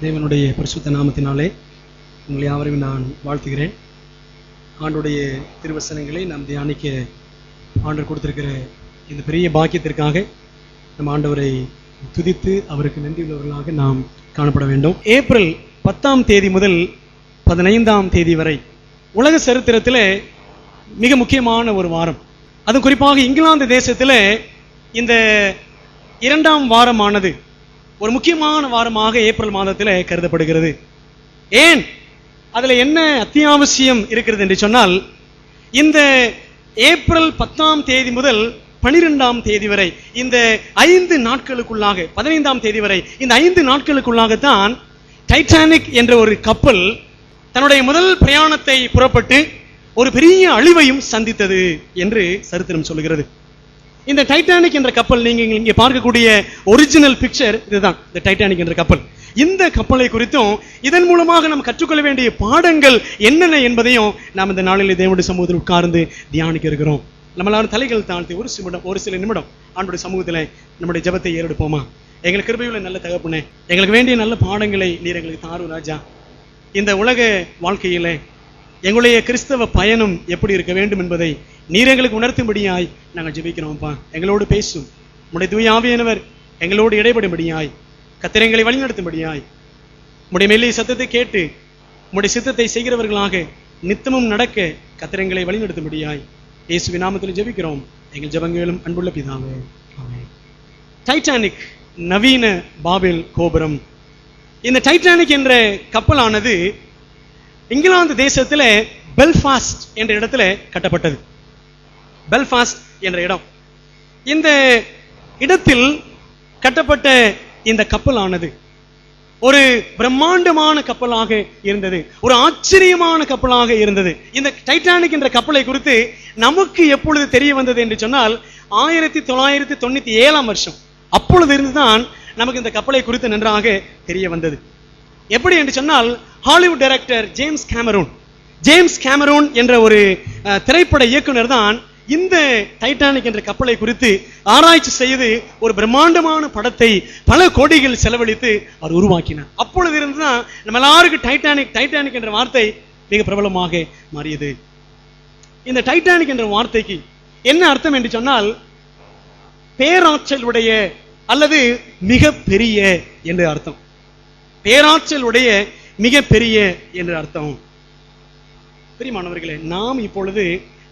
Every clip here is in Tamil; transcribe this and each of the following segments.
தேவனுடைய பரிசுத்த நாமத்தினாலே உங்களை யாவரையும் நான் வாழ்த்துகிறேன். ஆண்டுடைய திருவசனங்களை நாம் தியானிக்க ஆண்டவர் கொடுத்திருக்கிற இந்த பெரிய பாக்கியத்திற்காக நம் ஆண்டவரை துதித்து அவருக்கு நன்றியுள்ளவர்களாக நாம் காணப்பட வேண்டும். ஏப்ரல் 10ஆம் தேதி முதல் 15ஆம் தேதி வரை உலக சரித்திரத்தில் மிக முக்கியமான ஒரு வாரம். அது குறிப்பாக இங்கிலாந்து தேசத்தில் இந்த 2ஆம் வாரமானது ஒரு முக்கியமான வாரமாக ஏப்ரல் மாதத்தில் கருதப்படுகிறது. ஏன், அதில் என்ன அத்தியாவசியம் இருக்கிறது என்று சொன்னால், இந்த ஏப்ரல் 10ஆம் தேதி முதல் 12ஆம் தேதி வரை இந்த 5 நாட்களுக்குள்ளாக 15ஆம் தேதி வரை இந்த 5 நாட்களுக்குள்ளாகத்தான் டைட்டானிக் என்ற ஒரு கப்பல் தன்னுடைய முதல் பிரயாணத்தை புறப்பட்டு ஒரு பெரிய அழிவையும் சந்தித்தது என்று சரித்திரம் சொல்லுகிறது. இந்த டைட்டானிக் என்ற கப்பல் நீங்க இங்கே பார்க்கக்கூடிய ஒரிஜினல் பிக்சர் இதுதான், இந்த டைட்டானிக் என்ற கப்பல். இந்த கப்பலை குறித்தும் இதன் மூலமாக நாம் கற்றுக்கொள்ள வேண்டிய பாடங்கள் என்னென்ன என்பதையும் நாம் இந்த நாளில் தேவனுடைய சமூகத்தில் உட்கார்ந்து தியானிக்க இருக்கிறோம். நம்மளாலும் தலைகள் தாழ்த்தி ஒரு சில நிமிடம் ஆண்டுடைய சமூகத்தில் நம்முடைய ஜெபத்தை ஏறெடுப்போமா? எங்களுக்கு கிருபையுள்ள நல்ல தகப்பனே, எங்களுக்கு வேண்டிய நல்ல பாடங்களை நீர் எங்களுக்கு தாரும் ராஜா. இந்த உலக வாழ்க்கையில எங்களுடைய கிறிஸ்தவ பயணம் எப்படி இருக்க வேண்டும் என்பதை நீர் எங்களுக்கு உணர்த்தும்படியாய் நாங்கள் ஜெபிக்கிறோம்ப்பா. எங்களோடு பேசும் உம்முடைய தூய ஆவியானவர் எங்களோடு இடைபடும்படியாய், கர்த்தர் எங்களை வழிநடத்தும்படியாய், உம்முடைய மெல்லிய சத்தத்தை கேட்டு உம்முடைய சித்தத்தை செய்கிறவர்களாக நித்தமும் நடக்க கர்த்தர் எங்களை வழிநடத்தும்படியாய் இயேசுவின் நாமத்தில் ஜெபிக்கிறோம் எங்கள் ஜெபங்களும் அன்புள்ள பிதாவே, ஆமென். டைட்டானிக் நவீன பாபேல் கோபுரம். இந்த டைட்டானிக் என்ற கப்பலானது இங்கிலாந்து தேசத்தில் பெல்ஃபாஸ்ட் என்ற இடத்துல கட்டப்பட்டது. பெல்ஃபாஸ்ட் என்ற இடம், இந்த இடத்தில் கட்டப்பட்ட இந்த கப்பலானது ஒரு பிரம்மாண்டமான கப்பலாக இருந்தது, ஒரு ஆச்சரியமான கப்பலாக இருந்தது. இந்த டைட்டானிக் என்ற கப்பலை குறித்து நமக்கு எப்பொழுது தெரிய வந்தது என்று சொன்னால் 1997ஆம் வருஷம். அப்பொழுது இருந்துதான் நமக்கு இந்த கப்பலை குறித்து நன்றாக தெரிய வந்தது. எப்படி என்று சொன்னால், ஹாலிவுட் டைரக்டர் ஜேம்ஸ் கேமரூன் என்ற ஒரு திரைப்பட இயக்குனர் தான் இந்த டைட்டானிக் என்ற கப்பலை குறித்து ஆராய்ச்சி செய்து ஒரு பிரம்மாண்டமான படத்தை பல கோடிகள் செலவழித்து அவர் உருவாக்கினார். அப்பொழுது இருந்துதான் நம்ம எல்லாருக்கும் டைட்டானிக் என்ற வார்த்தை மிக பிரபலமாக மாறியது. இந்த டைட்டானிக் என்ற வார்த்தைக்கு என்ன அர்த்தம் என்று சொன்னால், பேராற்றல் உடைய அல்லது மிக பெரிய என்று அர்த்தம். பேராற்றல் உடைய மிக பெரிய என்று அர்த்தம். பிரியமானவர்களே, நாம் இப்பொழுது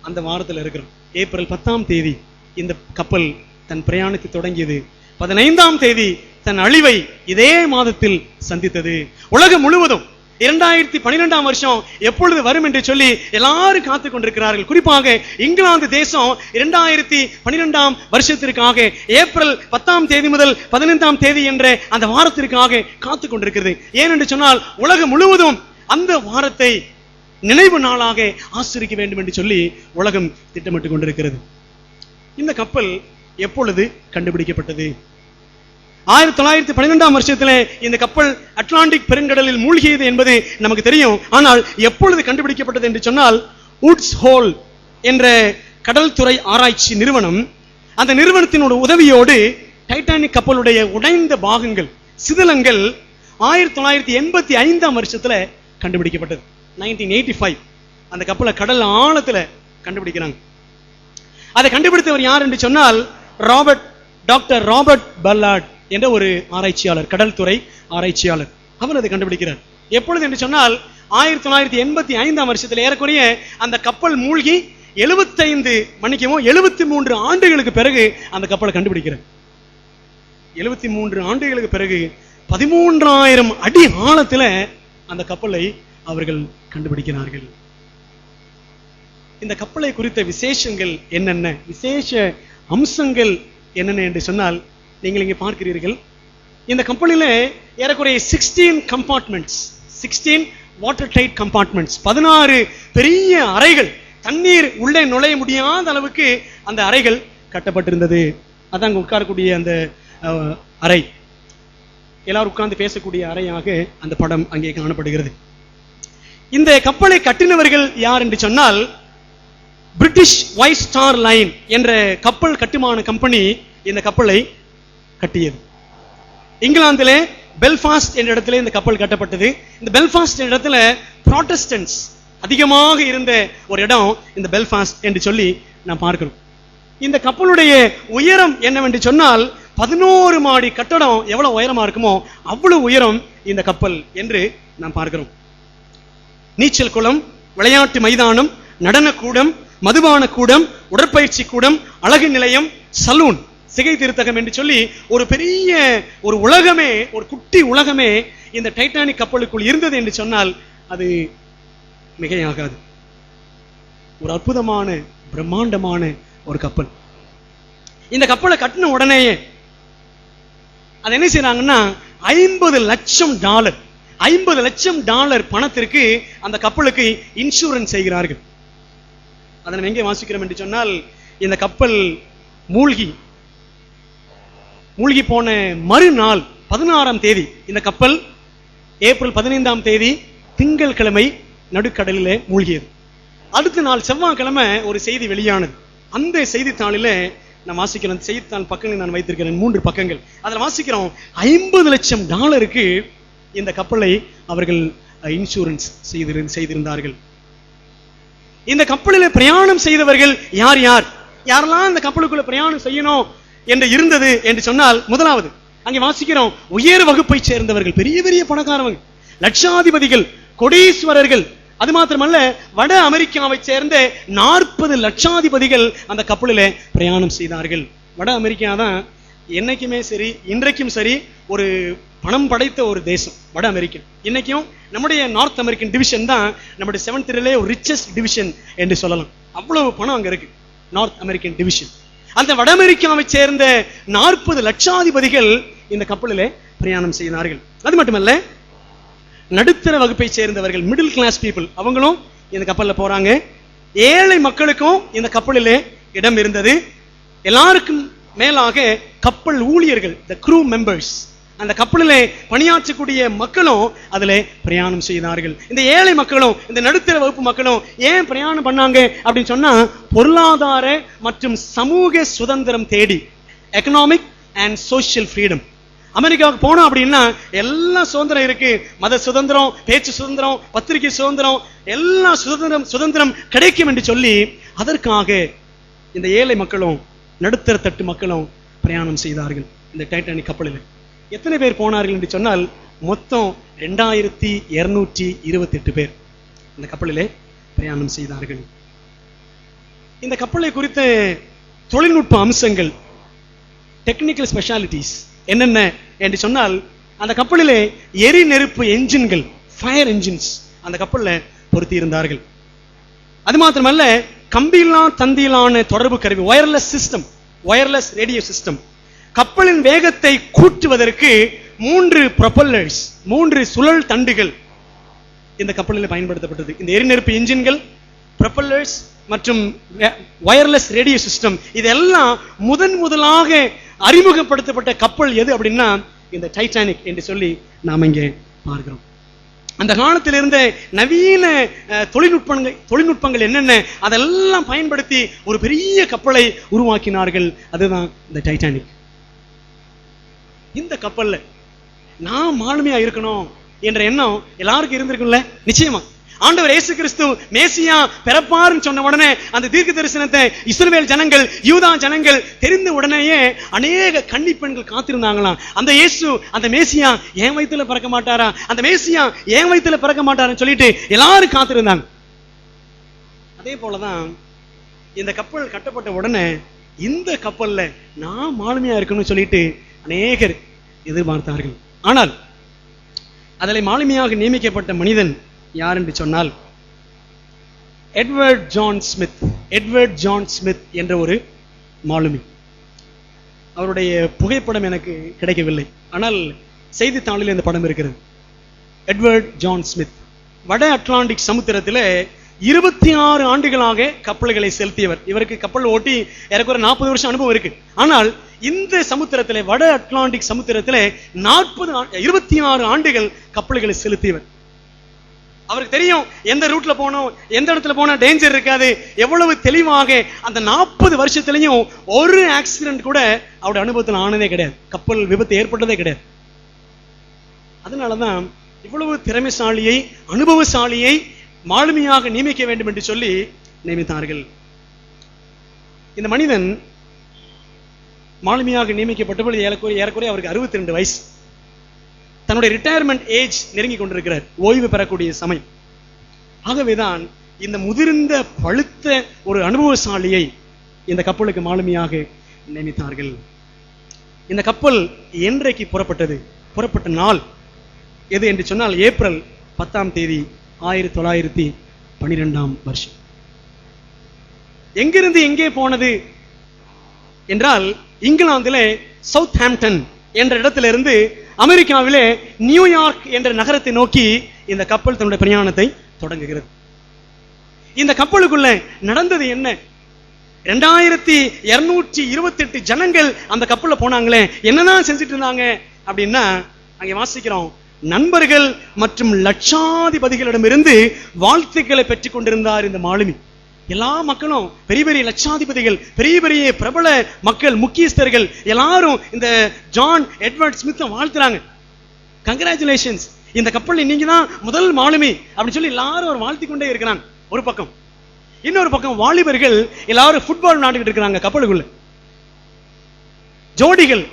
அந்த வாரத்தில் இருக்கிறோம். ஏப்ரல் 10ஆம் தேதி இந்த கப்பல் தன் பிரயாணத்தை தொடங்கியது. 15ஆம் தேதி தன் அழிவை இதே மாதத்தில் சந்தித்தது. உலகம் முழுவதும் 2012ஆம் வருஷம் எப்பொழுது வரும் என்று சொல்லி எல்லாரும் காத்துக் கொண்டிருக்கிறார்கள். குறிப்பாக இங்கிலாந்து தேசம் 2012ஆம் வருஷத்திற்காக ஏப்ரல் 10ஆம் தேதி முதல் 15ஆம் தேதி என்ற அந்த வாரத்திற்காக காத்துக் கொண்டிருக்கிறது. ஏனென்று சொன்னால், உலகம் முழுவதும் அந்த வாரத்தை நினைவு நாளாக ஆசரிக்க வேண்டும் என்று சொல்லி உலகம் திட்டமிட்டுக் கொண்டிருக்கிறது. இந்த கப்பல் எப்பொழுது கண்டுபிடிக்கப்பட்டது? 1912ஆம் வருஷத்தில் இந்த கப்பல் அட்லாண்டிக் பெருங்கடலில் மூழ்கியது என்பது நமக்கு தெரியும். ஆனால் எப்பொழுது கண்டுபிடிக்கப்பட்டது என்று சொன்னால், உட்ஸ் ஹோல் என்ற கடல் துறை ஆராய்ச்சி நிறுவனம், அந்த நிறுவனத்தினோட உதவியோடு டைட்டானிக் கப்பலுடைய உடைந்த பாகங்கள், சிதிலங்கள் 1985ஆம் வருஷத்துல கண்டுபிடிக்கப்பட்டது. 1985 அந்த கப்பலை கடல் ஆழத்துல கண்டுபிடிக்கிறாங்க. அதை கண்டுபிடித்தவர் யார் என்று சொன்னால், டாக்டர் ராபர்ட் பல்லார்ட் என்ற ஒரு ஆராய்ச்சியாளர், கடல் துறை ஆராய்ச்சியாளர். அவர் அதை கண்டுபிடிக்கிறார். எப்பொழுது என்று சொன்னால், 1985ஆம் வருஷத்தில் ஏறக்குறைய அந்த கப்பல் மூழ்கி 73 ஆண்டுகளுக்கு பிறகு அந்த கப்பலை கண்டுபிடிக்கிறார். 73 ஆண்டுகளுக்கு பிறகு 13,000 அடி ஆழத்துல அந்த கப்பலை அவர்கள் கண்டுபிடிக்கிறார்கள். இந்த கப்பலை குறித்த விசேஷங்கள் என்னென்ன, விசேஷ அம்சங்கள் என்னென்ன என்று சொன்னால், நீங்கள் இங்கே பார்க்கிறீர்கள். இந்த கப்பலில் ஏறக்குறைய 16 கம்பார்ட்மெண்ட்ஸ், 16 வாட்டர் டைட் கம்பார்ட்மெண்ட்ஸ், 16 பெரிய அறைகள், தண்ணீர் உள்ளே நுழைய முடியாத அளவுக்கு அந்த அறைகள் கட்டப்பட்டிருந்தது. அதான் உட்காரக்கூடிய அந்த அறை, எல்லாரும் உட்கார்ந்து பேசக்கூடிய அறையாக அந்த படம் அங்கே காணப்படுகிறது. இந்த கப்பலை கட்டினவர்கள் யார் என்று சொன்னால், பிரிட்டிஷ் ஒயிட் ஸ்டார் லைன் என்ற கப்பல் கட்டுமான கம்பெனி இந்த கப்பலை கட்டியது. இங்கிலாந்திலே பெல்ஃபாஸ்ட் என்ற இடத்துல இந்த கப்பல் கட்டப்பட்டது. இந்த பெல்ஃபாஸ்ட் என்ற இடத்துல புராட்டஸ்டன்ட்ஸ் அதிகமாக இருந்த ஒரு இடம் இந்த பெல்ஃபாஸ்ட் என்று சொல்லி நாம் பார்க்கிறோம். இந்த கப்பலுடைய உயரம் என்னவென்று சொன்னால் 11 மாடி கட்டடம் எவ்வளவு உயரமா இருக்குமோ அவ்வளவு உயரம் இந்த கப்பல் என்று நாம் பார்க்கிறோம். நீச்சல் குளம், விளையாட்டு மைதானம், நடனக்கூடம், மதுபான கூடம், உடற்பயிற்சி கூடம், அழகு நிலையம், சலூன், சிகை திருத்தகம் என்று சொல்லி ஒரு பெரிய ஒரு உலகமே, ஒரு குட்டி உலகமே இந்த டைட்டானிக் கப்பலுக்குள் இருந்தது என்று சொன்னால் அது மிகையாகாது. ஒரு அற்புதமான பிரம்மாண்டமான ஒரு கப்பல். இந்த கப்பலை கட்டின உடனேயே அது என்ன செய்யறாங்கன்னா $50 லட்சம் பணத்திற்கு அந்த கப்பலுக்கு இன்சூரன்ஸ் செய்கிறார்கள். அதை நம்ம எங்கே வாசிக்கிறோம் என்று சொன்னால், இந்த கப்பல் மூழ்கி போன மறுநாள் 16ஆம் தேதி, இந்த கப்பல் ஏப்ரல் 15ஆம் தேதி திங்கட்கிழமை நடுக்கடலிலே மூழ்கியது. அடுத்த நாள் செவ்வாய்க்கிழமை ஒரு செய்தி வெளியானது. அந்த செய்தித்தாளில் நான் வாசிக்கிறேன். அந்த செய்தித்தாள் பக்கங்கள் நான் வைத்திருக்கிறேன், 3 பக்கங்கள். அதில் வாசிக்கிறோம் $50 லட்சம் இந்த கப்பலை அவர்கள் இன்சூரன்ஸ் செய்திருந்தார்கள். இந்த கப்பலில் பிரயாணம் செய்தவர்கள் யாரெல்லாம் இந்த கப்பலுக்குள்ள பிரயாணம் செய்யணும் என்று இருந்தது என்று சொன்னால், முதலாவது அங்கே வாசிக்கிறோம் உயர் வகுப்பை சேர்ந்தவர்கள், பெரிய பெரிய பணக்காரவங்க, லட்சாதிபதிகள், கோடீஸ்வரர்கள். அது மாத்திரமல்ல, வட அமெரிக்காவை சேர்ந்த 40 லட்சாதிபதிகள் அந்த கப்பலில் பிரயாணம் செய்தார்கள். வட அமெரிக்கா தான் என்னைக்குமே சரி, இன்றைக்கும் சரி, ஒரு பணம் படைத்த ஒரு தேசம் வட அமெரிக்கா. இன்னைக்கும் நம்முடைய நார்த் அமெரிக்கன் டிவிஷன் தான் நம்முடைய 7th ஒரு ரிச்சஸ்ட் டிவிஷன் என்று சொல்லலாம். அவ்வளவு பணம் அங்க இருக்கு, நார்த் அமெரிக்கன் டிவிஷன். அந்த வட அமெரிக்காவை சேர்ந்த 40 லட்சாதிபதிகள் இந்த கப்பலிலே பிரயாணம் செய்தார்கள். அது மட்டுமல்ல, நடுத்தர வகுப்பை சேர்ந்தவர்கள், மிடில் கிளாஸ் பீப்புள், அவங்களும் இந்த கப்பலில் போறாங்க. ஏழை மக்களுக்கும் இந்த கப்பலிலே இடம் இருந்தது. எல்லாருக்கும் மேலாக கப்பல் ஊழியர்கள், த க்ரூ மெம்பர்ஸ், அந்த கப்பலிலே பணியாற்றக்கூடிய மக்களும் அதிலே பிரயாணம் செய்தார்கள். இந்த ஏழை மக்களும் இந்த நடுத்தர வகுப்பு மக்களும் ஏன் பிரயாணம் பண்ணாங்க அப்படின்னு சொன்னா, பொருளாதார மற்றும் சமூக சுதந்திரம் தேடி, எக்கனாமிக் அண்ட் சோசியல் ஃப்ரீடம். அமெரிக்காவுக்கு போனோம் அப்படின்னா எல்லா சுதந்திரம் இருக்கு, மத சுதந்திரம், பேச்சு சுதந்திரம், பத்திரிகை சுதந்திரம், எல்லா சுதந்திரம் கிடைக்கும் என்று சொல்லி அதற்காக இந்த ஏழை மக்களும் நடுத்தர தட்டு மக்களும் பிரயாணம் செய்தார்கள். இந்த டைட்டானிக் கப்பலில் எத்தனை பேர் போனார்கள் என்று சொன்னால், மொத்தம் 2228 பேர் இந்த கப்பலிலே பிரயாணம் செய்தார்கள். இந்த கப்பலை குறித்த தொழில்நுட்ப அம்சங்கள், டெக்னிக்கல் ஸ்பெஷாலிட்டிஸ் என்னென்ன என்று சொன்னால், அந்த கப்பலிலே எரி நெருப்பு என்ஜின்கள், ஃபயர் என்ஜின்ஸ் அந்த கப்பலில் பொருத்தி இருந்தார்கள். அது மாத்திரமல்ல, கம்பியில்லா தந்தியிலான தொடர்பு கருவி, wireless system, wireless radio system. கப்பலின் வேகத்தை கூட்டுவதற்கு 3 ப்ரொபல்லர்ஸ், 3 சுழல் தண்டுகள் இந்த கப்பலில் பயன்படுத்தப்பட்டது. இந்த எரிநெருப்பு என்ஜின்கள், ப்ரொபல்லர்ஸ் மற்றும் வயர்லெஸ் ரேடியோ சிஸ்டம், இதெல்லாம் முதலாக அறிமுகப்படுத்தப்பட்ட கப்பல் எது அப்படின்னா இந்த டைட்டானிக் என்று சொல்லி நாம் இங்கே பார்க்கிறோம். அந்த காலத்தில் இருந்த நவீன தொழில்நுட்பங்கள் என்னென்ன அதெல்லாம் பயன்படுத்தி ஒரு பெரிய கப்பலை உருவாக்கினார்கள். அதுதான் இந்த டைட்டானிக். இந்த கப்பல்ல நான் ஆளுமையா இருக்கணும் என்ற எண்ணம் எல்லாருக்கும் இருந்திருக்கும்ல. நிச்சயமா ஆண்டவர் இயேசு கிறிஸ்து மேசியா பிறப்பாருன்னு சொன்ன உடனே அந்த தீர்க்க தரிசனத்தை இஸ்ரவேல் ஜனங்கள், யூதா ஜனங்கள் தெரிந்த உடனேயே அநேக கன்னி பெண்கள் காத்திருந்தாங்களாம். அந்த இயேசு, அந்த மேசியா ஏன் வயித்துல பிறக்க மாட்டாரா, அந்த மேசியா ஏன் வயித்துல பிறக்க மாட்டாருன்னு சொல்லிட்டு எல்லாரும் காத்திருந்தாங்க. அதே போலதான் இந்த கப்பல் கட்டப்பட்ட உடனே இந்த கப்பல்ல நான் ஆளுமையா இருக்கணும்னு சொல்லிட்டு அநேகர் எதிர்பார்த்தார்கள். ஆனால் அதில் மாலுமியாக நியமிக்கப்பட்ட மனிதன் யார் என்று சொன்னால், எட்வர்ட் ஜான் ஸ்மித் என்ற ஒரு மாலுமி. அவருடைய புகைப்படம் எனக்கு கிடைக்கவில்லை, ஆனால் செய்தித்தாளில் இந்த படம் இருக்கிறது. எட்வர்ட் ஜான் ஸ்மித் வட அட்லாண்டிக் சமுத்திரத்தில் 26 ஆண்டுகளாக கப்பல்களை செலுத்தியவர். இவருக்கு கப்பல் ஓட்டி ஏறக்குறைய 40 வருஷம் அனுபவம் இருக்கு. ஆனால் இந்த சமுத்திரத்தில், வட அட்லாண்டிக் சமுத்திரத்தில் 26 ஆண்டுகள் கப்பல்களை செலுத்தியவர். அவருக்கு தெரியும் எந்த ரூட்ல போனோம், எந்த இடத்துல போனா டேஞ்சர் இருக்காது. எவ்வளவு தெளிவாக அந்த 40 வருஷத்துலயும் ஒரு ஆக்சிடென்ட் கூட அவருடைய அனுபவத்தில் ஆனதே கிடையாது. கப்பல் விபத்து ஏற்பட்டதே கிடையாது. அதனாலதான் இவ்வளவு திறமைசாலியை, அனுபவசாலியை மாலுமியாக நியமிக்க வேண்டும் என்று சொல்லி நியமித்தார்கள். இந்த மனிதன் மாலுமியாக நியமிக்கப்பட்டபோது ஏறக்குறைய அவருக்கு 62 வயசு. தன்னுடைய ரிட்டையர்மெண்ட் ஏஜ் நெருங்கி கொண்டிருக்கிறார், ஓய்வு பெறக்கூடிய சமயம். ஆகவேதான் இந்த முதிர்ந்த பழுத்த ஒரு அனுபவசாலியை இந்த கப்பலுக்கு மாலுமியாக நியமித்தார்கள். இந்த கப்பல் என்றைக்கு புறப்பட்டது? புறப்பட்ட நாள் எது என்று சொன்னால் ஏப்ரல் 10ஆம் தேதி 1912ஆம் வருஷம். எங்கிருந்து எங்கே போனது என்றால், இங்கிலாந்திலே சவுத்ஹாம்ப்டன் என்ற இடத்திலிருந்து அமெரிக்காவிலே நியூயார்க் என்ற நகரத்தை நோக்கி இந்த கப்பல் தன்னுடைய பிரயாணத்தை தொடங்குகிறது. இந்த கப்பலுக்குள்ள நடந்தது என்ன? 2228 ஜனங்கள் அந்த கப்பல்ல போனாங்களே, என்னதான் செஞ்சுட்டு இருந்தாங்க அப்படின்னா, அங்கே வாசிக்கிறோம், நண்பர்கள் மற்றும் லட்சாதிபதிகளிடமிருந்து வாழ்த்துக்களை பெற்றுக் கொண்டிருந்தார் இந்த மாலுமி. எல்லா மக்களும், பெரிய பெரிய லட்சாதிபதிகள், பெரிய பெரிய பிரபல மக்கள், முக்கியஸ்தர்கள் எல்லாரும் இந்த ஜான் எட்வர்ட் ஸ்மித் வாழ்த்துறாங்க. கங்க்ராச்சுலேஷன்ஸ், இந்த கப்பல் நீங்க தான் முதல் மாலுமி அப்படின்னு சொல்லி எல்லாரும் ஒரு வாழ்த்தி கொண்டே இருக்கிறாங்க. ஒரு பக்கம். இன்னொரு பக்கம் வாலிபர்கள் எல்லாரும் ஃபுட்பால் விளையாண்டுகிட்டு இருக்கிறாங்க கப்பலுக்குள்ள. ஜோடிகள்,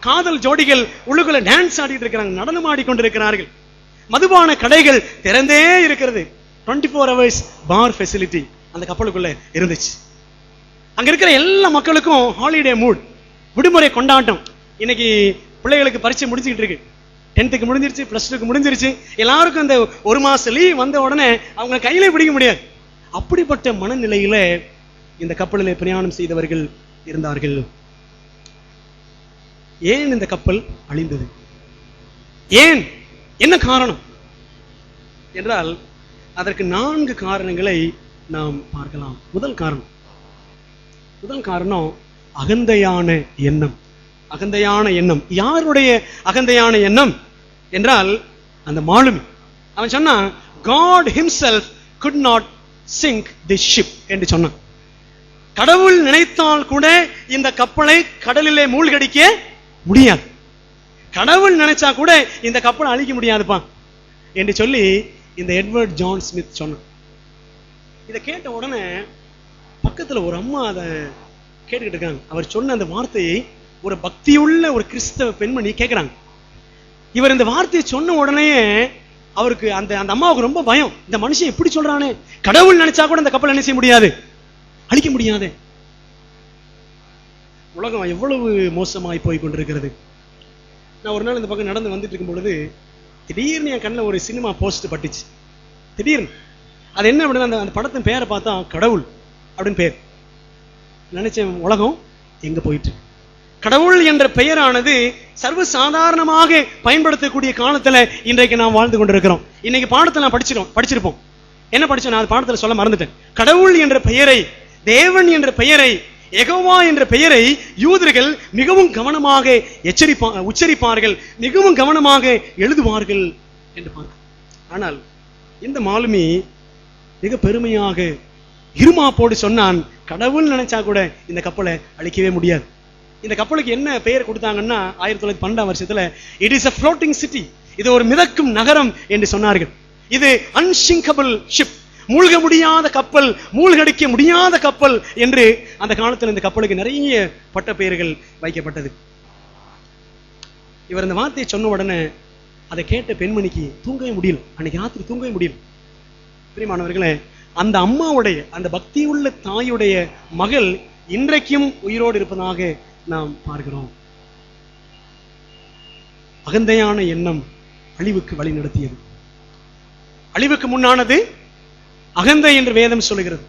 காதல் ஜோடிகள் உள்ளுக்குள்ள டான்ஸ் ஆடிட்டு இருக்கிறாங்க, நடனம் ஆடிக்கொண்டிருக்கிறார்கள். மதுபான கடைகள் திறந்தே இருக்கிறது. 24 hours பார் ஃபெசிலிட்டி அந்த கப்பலுக்குள்ள இருந்துச்சு. அங்க இருக்கிற எல்லா மக்களுக்கும் ஹாலிடே மூட், விடுமுறை கொண்டாட்டம். இன்னைக்கு பிள்ளைகளுக்கு பரீட்சை முடிஞ்சுக்கிட்டு இருக்கு. 10th முடிஞ்சிருச்சு, +2 முடிஞ்சிருச்சு. எல்லாருக்கும் அந்த ஒரு மாசம் லீவ் வந்த உடனே அவங்க கையிலே பிடிக்க முடியாது. அப்படிப்பட்ட மனநிலையில இந்த கப்பலிலே பிரயாணம் செய்தவர்கள் இருந்தார்கள். ஏன் இந்த கப்பல் அழிந்தது? ஏன்? என்ன காரணம் என்றால், அதற்கு 4 காரணங்களை நாம் பார்க்கலாம். முதல் காரணம் அகந்தையான எண்ணம். அகந்தையான எண்ணம். யாருடைய அகந்தையான எண்ணம் என்றால், அந்த மாலுமி. அவன் சொன்னான், God himself could not sink this ship என்று சொன்னான். கடவுள் நினைத்தால் கூட இந்த கப்பலை கடலிலே மூழ்கடிக்க முடியாது. கடவுள் நினைச்சா கூட இந்த கப்பலை அழிக்க முடியாதுப்பா என்று சொல்லி இந்த எட்வர்ட் ஜான் ஸ்மித் சொன்னான். இதை கேட்ட உடனே பக்கத்துல ஒரு அம்மா அதை கேட்டுக்கிட்டு இருக்காங்க. அவர் சொன்ன அந்த வார்த்தையை ஒரு பக்தியுள்ள ஒரு கிறிஸ்தவ பெண்மணி கேட்கிறாங்க. இவர் இந்த வார்த்தையை சொன்ன உடனே அவருக்கு அந்த அம்மாவுக்கு ரொம்ப பயம். இந்த மனுஷன் எப்படி சொல்றானே, கடவுள் நினைச்சா கூட இந்த கப்பல் என்ன செய்ய முடியாது, அழிக்க முடியாது. உலகம் எவ்வளவு மோசமாய் போய் கொண்டிருக்கிறது. நான் ஒரு நாள் இந்த பக்கம் நடந்து வந்துட்டு இருக்கும் பொழுது திடீர்னு என் கண்ணில் ஒரு சினிமா போஸ்ட் பட்டுச்சு. திடீர்னு அது என்ன அப்படின்னா, அந்த படத்தின் பெயரை பார்த்தா கடவுள் அப்படின்னு பேர். நினைச்சேன், உலகம் எங்க போயிட்டு. கடவுள் என்ற பெயரானது சர்வசாதாரணமாக பயன்படுத்தக்கூடிய காலத்துல இன்றைக்கு நாம் வாழ்ந்து கொண்டிருக்கிறோம். இன்னைக்கு பாடத்தை நான் படிச்சிருப்போம். என்ன படிச்சோம்? நான் பாடத்துல சொல்ல மறந்துட்டேன். கடவுள் என்ற பெயரை, தேவன் என்ற பெயரை, யெகோவா என்ற பெயரை யூதர்கள் மிகவும் கவனமாக உச்சரிப்பார்கள், மிகவும் கவனமாக எழுதுவார்கள் என்று பார்க்க. ஆனால் இந்த மாலுமி மிக பெருமையாக இருமாப்போடு சொன்னான், கடவுள் நினைச்சா கூட இந்த கப்பலை அழிக்கவே முடியாது. இந்த கப்பலுக்கு என்ன பெயர் கொடுத்தாங்கன்னா, 1912ஆம் வருஷத்துல, it is a floating city, இது ஒரு மிதக்கும் நகரம் என்று சொன்னார்கள். இது unsinkable ship, மூழ்க முடியாத கப்பல், மூழ்கடிக்க முடியாத கப்பல் என்று அந்த காலத்தில் இந்த கப்பலுக்கு நிறைய பட்ட பெயர்கள் வைக்கப்பட்டது. இவர் இந்த வார்த்தையை சொன்ன உடனே அதை கேட்ட பெண்மணிக்கு தூங்கவே முடியல. அன்னைக்கு ராத்திரி தூங்கவே முடியல. பிரியமானவர்களே, அந்த அம்மாவுடைய, அந்த பக்தியுள்ள தாயுடைய மகள் இன்றைக்கும் உயிரோடு இருப்பதாக நாம் பார்க்கிறோம். அகந்தையான எண்ணம் அழிவுக்கு வழி நடத்தியது. அழிவுக்கு முன்னானது அகந்தை என்று வேதம் சொல்லுகிறது.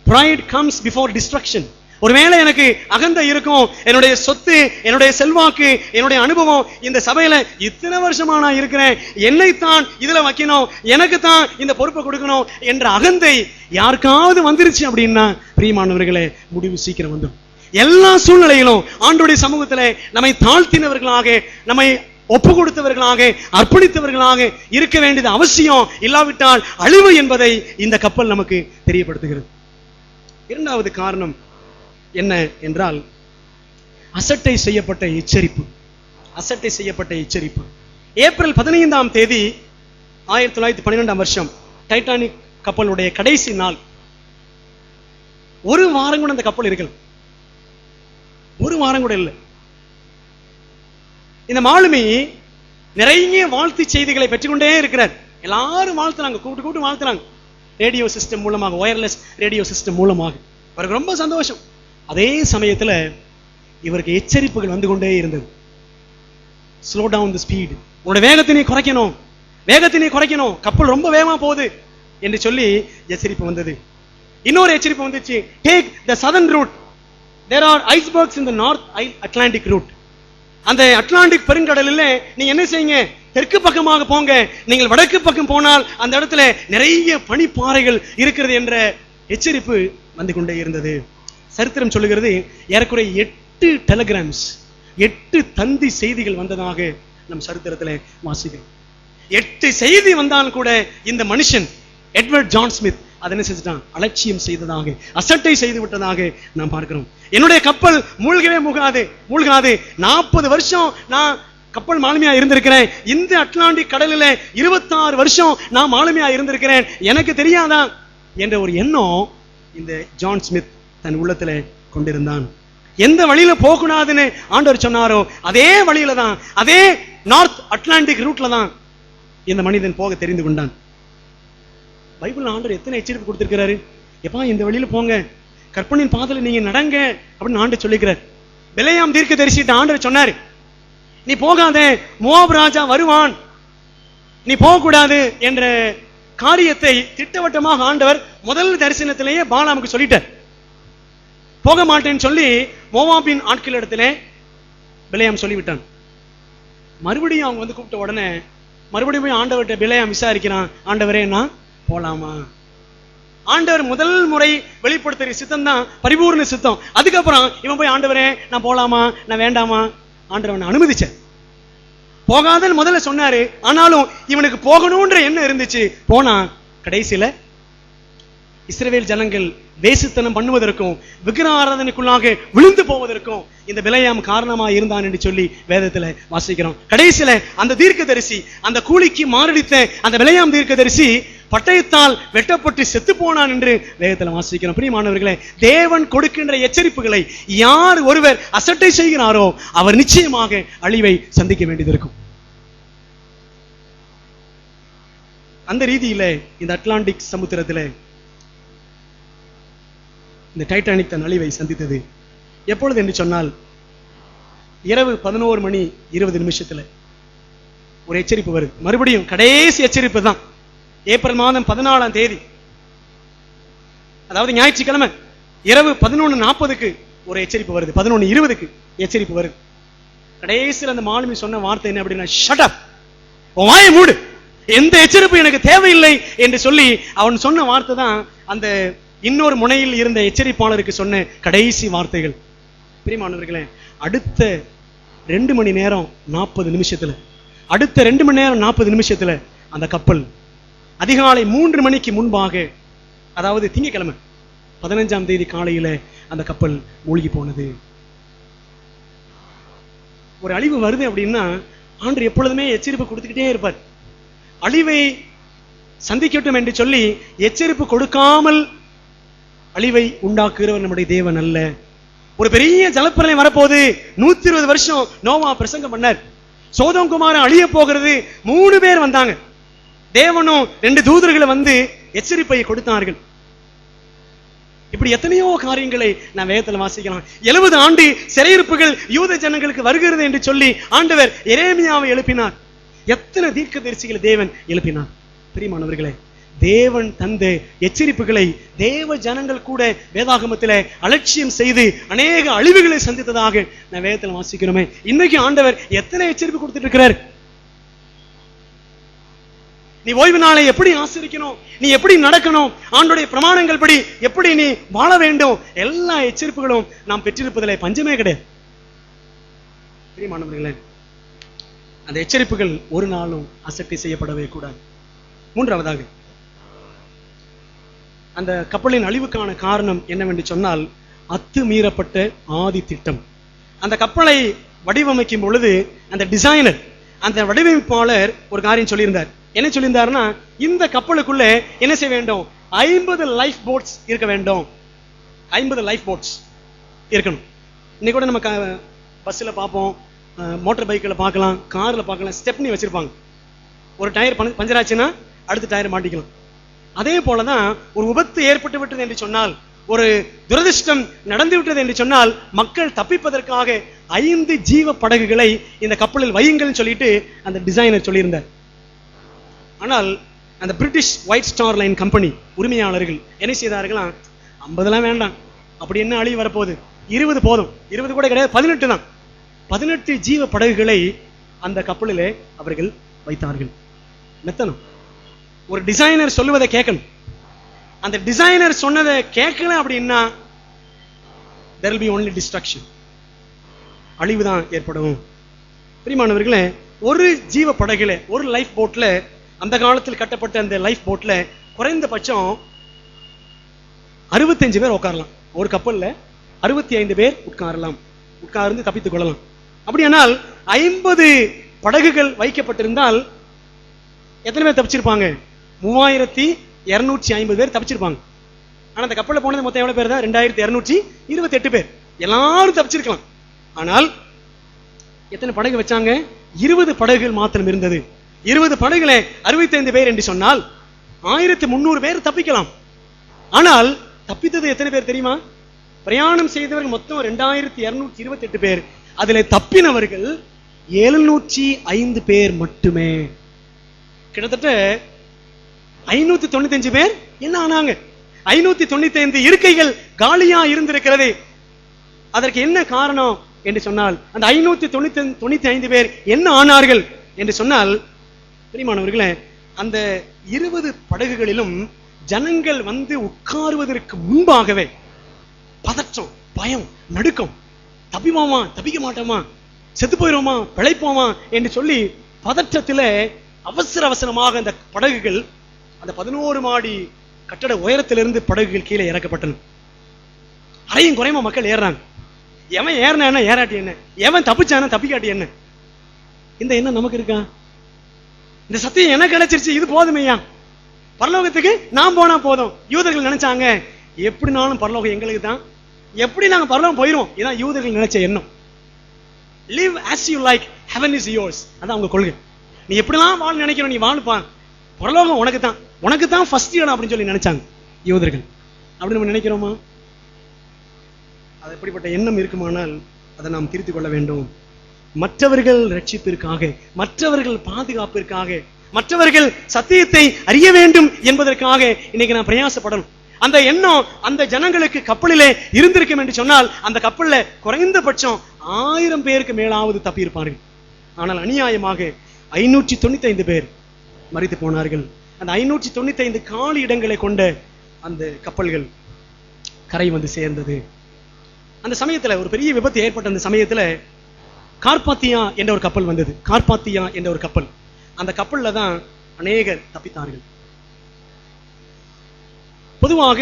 Pride comes before destruction. ஒருவேளை எனக்கு அகந்தை இருக்கும், என்னுடைய சொத்து, என்னுடைய செல்வாக்கு, என்னுடைய அனுபவம், இந்த சபையில இத்தனை வருஷமா நான் இருக்கிறேன், என்னைத்தான் இதுல வைக்கணும், எனக்கு தான் இந்த பொறுப்பை கொடுக்கணும் என்ற அகந்தை யாருக்காவது வந்துருச்சு அப்படின்னா, பிரியமானவர்களே, முடிவு சீக்கிரம் வந்துடும். எல்லா சூழ்நிலையிலும் ஆண்டவருடைய சமூகத்திலே நம்மை தாழ்த்தினவர்களாக, நம்மை ஒப்பு கொடுத்தவர்களாக, அர்ப்பணித்தவர்களாக இருக்க வேண்டியது அவசியம். இல்லாவிட்டால் அழிவு என்பதை இந்த கப்பல் நமக்கு தெரியப்படுத்துகிறது. இரண்டாவது காரணம் என்ன என்றால், அசட்டை செய்யப்பட்ட எச்சரிப்பு. அசட்டை செய்யப்பட்ட எச்சரிப்பு. ஏப்ரல் 15ஆம் தேதி 1912ஆம் வருஷம் டைட்டானிக் கப்பலுடைய கடைசி நாள். ஒரு வாரம் கூட அந்த கப்பல் இருக்கல, ஒரு வாரம் கூட இல்லை. இந்த மாலுமி நிறைய வாழ்த்து செய்திகளை பெற்றுக்கொண்டே இருக்கிறார். எல்லாரும் வாழ்த்துறாங்க, கூப்பிட்டு வாழ்த்துறாங்க. ரேடியோ சிஸ்டம் மூலமாக, ஒயர்லெஸ் ரேடியோ சிஸ்டம் மூலமாக. அவருக்கு ரொம்ப சந்தோஷம். அதே சமயத்துல இவருக்கு எச்சரிப்புகள் வந்து கொண்டே இருந்தது. ஸ்லோ டவுன் தி ஸ்பீட், உன்னோட வேகத்தினை குறைக்கணும், வேகத்தினை குறைக்கணும், கப்பல் ரொம்ப வேகமா போகுது என்று சொல்லி எச்சரிப்பு வந்தது. இன்னொரு எச்சரிப்பு வந்துச்சு, take the southern route, there are icebergs in the North Atlantic route. அந்த அட்லாண்டிக் பெருங்கடலில் நீங்க என்ன செய்யுங்க, தெற்கு பக்கமாக போங்க, நீங்கள் வடக்கு பக்கம் போனால் அந்த இடத்துல நிறைய பனிப்பாறைகள் இருக்கிறது என்ற எச்சரிப்பு வந்து கொண்டே இருந்தது. சரித்திரம் சொல்லுகிறது, ஏறக்குறைய 8 டெலிகிராம்ஸ், 8 தந்தி செய்திகள் வந்ததாக நம் சரித்திரத்தில் வாசிக்கிறோம். 8 செய்தி வந்தாலும் கூட இந்த மனுஷன் எட்வர்ட் ஜான் ஸ்மித் அதை என்ன செஞ்சுட்டான், அலட்சியம் செய்ததாக, அசட்டை செய்து விட்டதாக நாம் பார்க்கிறோம். என்னுடைய கப்பல் மூழ்கவே மூழ்காது. 40 வருஷம் நான் கப்பல் மாலுமியா இருந்திருக்கிறேன். இந்த அட்லாண்டிக் கடலில் 26 வருஷம் நான் மாலுமியா இருந்திருக்கிறேன், எனக்கு தெரியாதா என்ற ஒரு எண்ணம் இந்த ஜான் ஸ்மித் தன் உள்ளத்துல கொண்டிருந்தான். எந்த வழியில போகக்கூடாதுன்னு ஆண்டவர் சொன்னாரோ அதே வழியில தான், அதே நார்த் அட்லாண்டிக் ரூட்ல தான் இந்த மனிதன் போக தெரிந்து கொண்டான். பைபிள் ஆண்டவர் எத்தனை எச்சரிப்பு கொடுத்திருக்கிறாரு. எப்பா இந்த வழியில போங்க, கற்பனின் பாதையில நீங்க நடங்க அப்படின்னு ஆண்டவர் சொல்லிக்கிறார். பிலேயாம் தீர்க்கதரிசிட்ட ஆண்டவர் சொன்னாரு, நீ போகாதே, மோவாப் ராஜா வருவான், நீ போக கூடாது என்ற காரியத்தை திட்டவட்டமாக ஆண்டவர் முதல் தரிசனத்திலேயே பாலாமுக்கு சொல்லிட்டார். போக மாட்டேன்னு சொல்லி மோவாபின் ஆட்கள் இடத்திலே பிலேயாம் சொல்லிவிட்டான். மறுபடியும் அவங்க வந்து கூப்பிட்ட உடனே மறுபடியும் போய் ஆண்டவர்கிட்ட பிலேயாம் விசாரிக்கிறான், ஆண்டவரே நான் போலாமா? ஆண்டவர் முதல் முறை வெளிப்படுத்துற சித்தம் தான் பரிபூர்ண சித்தம். அதுக்கப்புறம் இவன் போய் ஆண்டவரே நான் போலாமா, நான் வேண்டாமா, ஆண்டவன் அனுமதிச்ச. போகாதன்னு முதல்ல சொன்னாரு, ஆனாலும் இவனுக்கு போகணும்ன்ற எண்ணம் இருந்துச்சு. போனா கடைசியில இஸ்ரவேல் ஜனங்கள் வேசித்தனம் பண்ணுவதற்கும் விக்கிர ஆராதனைக்குள்ளாக விழுந்து போவதற்கும் இந்த பிலேயாம் காரணமா இருந்தான் என்று சொல்லி வேதத்துல வாசிக்கிறோம். கடைசியில அந்த தீர்க்கதரிசி, அந்த கூலிக்கு மாரடித்த அந்த பிலேயாம் தீர்க்கதரிசி பட்டயத்தால் வெட்டப்பட்டு செத்து போனான் என்று வேதத்துல வாசிக்கிறோம். பிரியமானவர்களே, தேவன் கொடுக்கின்ற எச்சரிப்புகளை யார் ஒருவர் அசட்டை செய்கிறாரோ அவர் நிச்சயமாக அழிவை சந்திக்க வேண்டியது இருக்கும். அந்த ரீதியில இந்த அட்லாண்டிக் சமுத்திரத்துல இந்த டைட்டானிக் தன் அழிவை சந்தித்தது. எப்பொழுது என்று சொன்னால், இரவு 11:20 ஒரு எச்சரிப்பு வருது. மறுபடியும் கடைசி எச்சரிப்பு தான். ஏப்ரல் மாதம் 14ஆம் தேதி, அதாவது ஞாயிற்றுக்கிழமை இரவு 11:40 ஒரு எச்சரிப்பு வருது, 11:20 எச்சரிப்பு வருது. கடைசியில் அந்த மாலுமி சொன்ன வார்த்தை என்ன அப்படின்னா, ஷட் அப், உன் வாயை மூடு, எந்த எச்சரிப்பு எனக்கு தேவையில்லை என்று சொல்லி அவன் சொன்ன வார்த்தை தான் அந்த இன்னொரு முனையில் இருந்த எச்சரிப்பாளருக்கு சொன்ன கடைசி வார்த்தைகள். பிரியமானவர்களே, அடுத்த 2 மணி நேரம் 40 நிமிஷத்துல, அடுத்த 2 மணி நேரம் 40 நிமிஷத்துல அந்த கப்பல் அதிகாலை 3 மணிக்கு முன்பாக, அதாவது திங்கட்கிழமை 15ஆம் தேதி காலையில அந்த கப்பல் மூழ்கி போனது. ஒரு அழிவு வருது அப்படின்னா ஆண்டவர் எப்பொழுதுமே எச்சரிப்பு கொடுத்துக்கிட்டே இருப்பார். அழிவை சந்திக்கட்டும் என்று சொல்லி எச்சரிப்பு கொடுக்காமல் அழிவை உண்டாக்குகிறவர் நம்முடைய தேவன் அல்ல. ஒரு பெரிய ஜலப்பிரளயம் வரப்போகுது, 120 வருஷம் நோவா பிரசங்கம் பண்ணார். சோதோம் குமாரன் அழிய போகிறது, 3 பேர் வந்தாங்க. தேவனும் 2 தூதர்களை வந்து எச்சரிப்பை கொடுத்தார்கள். இப்படி எத்தனையோ காரியங்களை நான் வேதத்தில் வாசிக்கலாம். 70 ஆண்டு சிறையிருப்புகள் யூத ஜனங்களுக்கு வருகிறது என்று சொல்லி ஆண்டவர் எரேமியாவை எழுப்பினார். எத்தனை தீர்க்கதரிசிகளை தேவன் எழுப்பினார். பிரியமானவர்களே, தேவன் தந்த எச்சரிப்புகளை தேவ ஜனங்கள் கூட வேதாகமத்திலே அலட்சியம் செய்து அநேக அழிவுகளை சந்தித்ததாக நான் வேதத்தில் வாசிக்கிறோமே. இன்னைக்கு ஆண்டவர் எத்தனை எச்சரிப்பு கொடுத்துட்டு இருக்கிறார். நீ ஓய்வு நாளை எப்படி ஆசரிக்கணும், நீ எப்படி நடக்கணும், ஆண்டவருடைய பிரமாணங்கள் படி எப்படி நீ வாழ வேண்டும், எல்லா எச்சரிப்புகளும் நாம் பெற்றிருப்பதிலே பஞ்சமே கிடையாது. பிரியமானவர்களே, அந்த எச்சரிப்புகள் ஒரு நாளும் அசட்டை செய்யப்படவே கூடாது. மூன்றாவதாக, அந்த கப்பலின் அழிவுக்கான காரணம் என்னவென்று சொன்னால், அத்துமீறப்பட்ட ஆதி திட்டம். அந்த கப்பலை வடிவமைக்கும் பொழுது அந்த டிசைனர், அந்த வடிவமைப்பாளர் ஒரு காரியம் சொல்லியிருந்தார். என்ன சொல்லியிருந்தாருன்னா, இந்த கப்பலுக்குள்ள என்ன செய்ய வேண்டும், 50 லைஃப் போட்ஸ் இருக்க வேண்டும். 50 லைஃப் போட்ஸ் இருக்கணும். இன்னைக்கு கூட நம்ம பஸ்ல பார்ப்போம், மோட்டார் பைக்கில் பார்க்கலாம், கார்ல பார்க்கலாம், ஸ்டெப்னி வச்சிருப்பாங்க. ஒரு டயர் பஞ்சர் ஆச்சுன்னா அடுத்த டயர் மாட்டிக்கலாம். அதே போலதான் ஒரு விபத்து ஏற்பட்டு விட்டது என்று சொன்னால், ஒரு துரதிர்ஷ்டம் நடந்து விட்டது என்று சொன்னால், மக்கள் தப்பிப்பதற்காக 5 ஜீவ படகுகளை இந்த கப்பலில் வையுங்கள் சொல்லிட்டு அந்த டிசைனர் சொல்லியிருந்தார். ஆனால் அந்த British white star line company உரிமையாளர்கள் என்ன செய்தார்களாம், 50 வேண்டாம், அப்படி என்ன அழிவு வரப்போகுது, 20 போதும். 20 கூட கிடையாது, 18 தான். 18 ஜீவ படகுகளை அந்த கப்பலிலே அவர்கள் வைத்தார்கள். மெத்தனம். ஒரு டிசைனர் சொல்லுவதை கேட்கணும். அந்த டிசைனர் சொன்னதை கேட்கல அப்படின்னா there will be only destruction, அழிவுதான் ஏற்படும். பிரியமானவர்களே, ஒரு ஜீவ படகுல, ஒரு லைஃப் போட்ல, அந்த காலத்தில் கட்டப்பட்ட அந்த லைஃப் போட்ல குறைந்தபட்சம் 65 பேர் உட்காரலாம். ஒரு கப்பல்ல 65 பேர் உட்கார்ந்து தப்பித்துக் கொள்ளலாம். அப்படியானால் 50 படகுகள் வைக்கப்பட்டிருந்தால் எத்தனை பேர் தப்பிச்சிருப்பாங்க? 3250 பேர் தப்பிச்சிருப்பாங்க. ஆனா அந்த கப்பல்ல போனது மொத்தம் எவ்வளவு பேர் தான்? 2228 பேர். எல்லாரும் தப்பிச்சிருக்கலாம். ஆனால் எத்தனை படகு வச்சாங்க? 20 படகுகள் மாத்திரம் இருந்தது. 20 படகுல 65 பேர் என்று சொன்னால் 1300 பேர் தப்பிக்கலாம். ஆனால் தப்பித்தது எத்தனை பேர் தெரியுமா? பிரயாணம் செய்தவர்கள் மொத்தம் 2228 பேர். அதுல தப்பினவர்கள் 705 பேர் மட்டுமே. கிட்டத்தட்ட 595 பேர் என்ன ஆனாங்க? 595 இருக்கைகள் காலியா இருந்திருக்கிறது. அதற்கு என்ன காரணம் என்று சொன்னால், அந்த 595 பேர் என்ன ஆனார்கள் என்று சொன்னால், பிரியமானவர்களே, அந்த 20 படகுகளிலும் ஜனங்கள் வந்து உட்காருவதற்கு முன்பாகவே பதற்றம், பயம், நடுக்கம், தப்பிமாமா தப்பிக்க மாட்டோமா, செத்து போயிடுவோமா, பிழைப்போமா என்று சொல்லி பதற்றத்தில அவசர அவசரமாக அந்த படகுகள், அந்த 11 மாடி கட்டட உயரத்திலிருந்து படகுகள் கீழே இறக்கப்பட்டன. அரையும் குறையுமா மக்கள் ஏறாங்க. எவன் ஏறினா ஏறாட்டி என்ன, எவன் தப்பிச்சானா தப்பிக்காட்டி என்ன? இந்த எண்ணம் நமக்கு இருக்கா? இந்த சத்தியம் எனக்கு கிடைச்சிருச்சு, இது போதுமையா, பரலோகத்துக்கு நான் போனா போதும். யூதர்கள் நினைச்சாங்க, எப்படினாலும் பரலோகம் எங்களுக்கு தான், எப்படி நாங்க பரலோகம் போயிரும். இதான் யூதர்கள் நினைச்ச எண்ணம். live as you like, heaven is yours. அதான் அவங்க கொள்கை. நீ எப்படிலாம் வாழ நினைக்கணும், நீ வாழுப்பா, பரலோகம் உனக்கு தான் ஃபர்ஸ்ட் இடம் அப்படின்னு சொல்லி நினைச்சாங்க யூதர்கள். அப்படி நம்ம நினைக்கிறோமா? அது எப்படிப்பட்ட எண்ணம் இருக்குமானால் அதை நாம் திருத்திக் கொள்ள வேண்டும். மற்றவர்கள் ரட்சிப்பிற்காக, மற்றவர்கள் பாதுகாப்பிற்காக, மற்றவர்கள் சத்தியத்தை அறிய வேண்டும் என்பதற்காக இன்னைக்கு நான் பிரயாசப்படணும். அந்த எண்ணம் அந்த ஜனங்களுக்கு கப்பலிலே இருந்திருக்கும் என்று சொன்னால், அந்த கப்பல்ல குறைந்தபட்சம் 1000 பேருக்கு மேலாவது தப்பி இருப்பார்கள். ஆனால் அநியாயமாக 595 பேர் மரித்து போனார்கள். அந்த 595 காலி இடங்களை கொண்ட அந்த கப்பல்கள் கரை வந்து சேர்ந்தது. அந்த சமயத்துல ஒரு பெரிய விபத்து ஏற்பட்ட அந்த சமயத்துல கார்பாத்தியா என்ற ஒரு கப்பல் வந்தது. கார்பாத்தியா என்ற ஒரு கப்பல். அந்த கப்பல்ல தான் அநேகர் தப்பித்தார்கள். பொதுவாக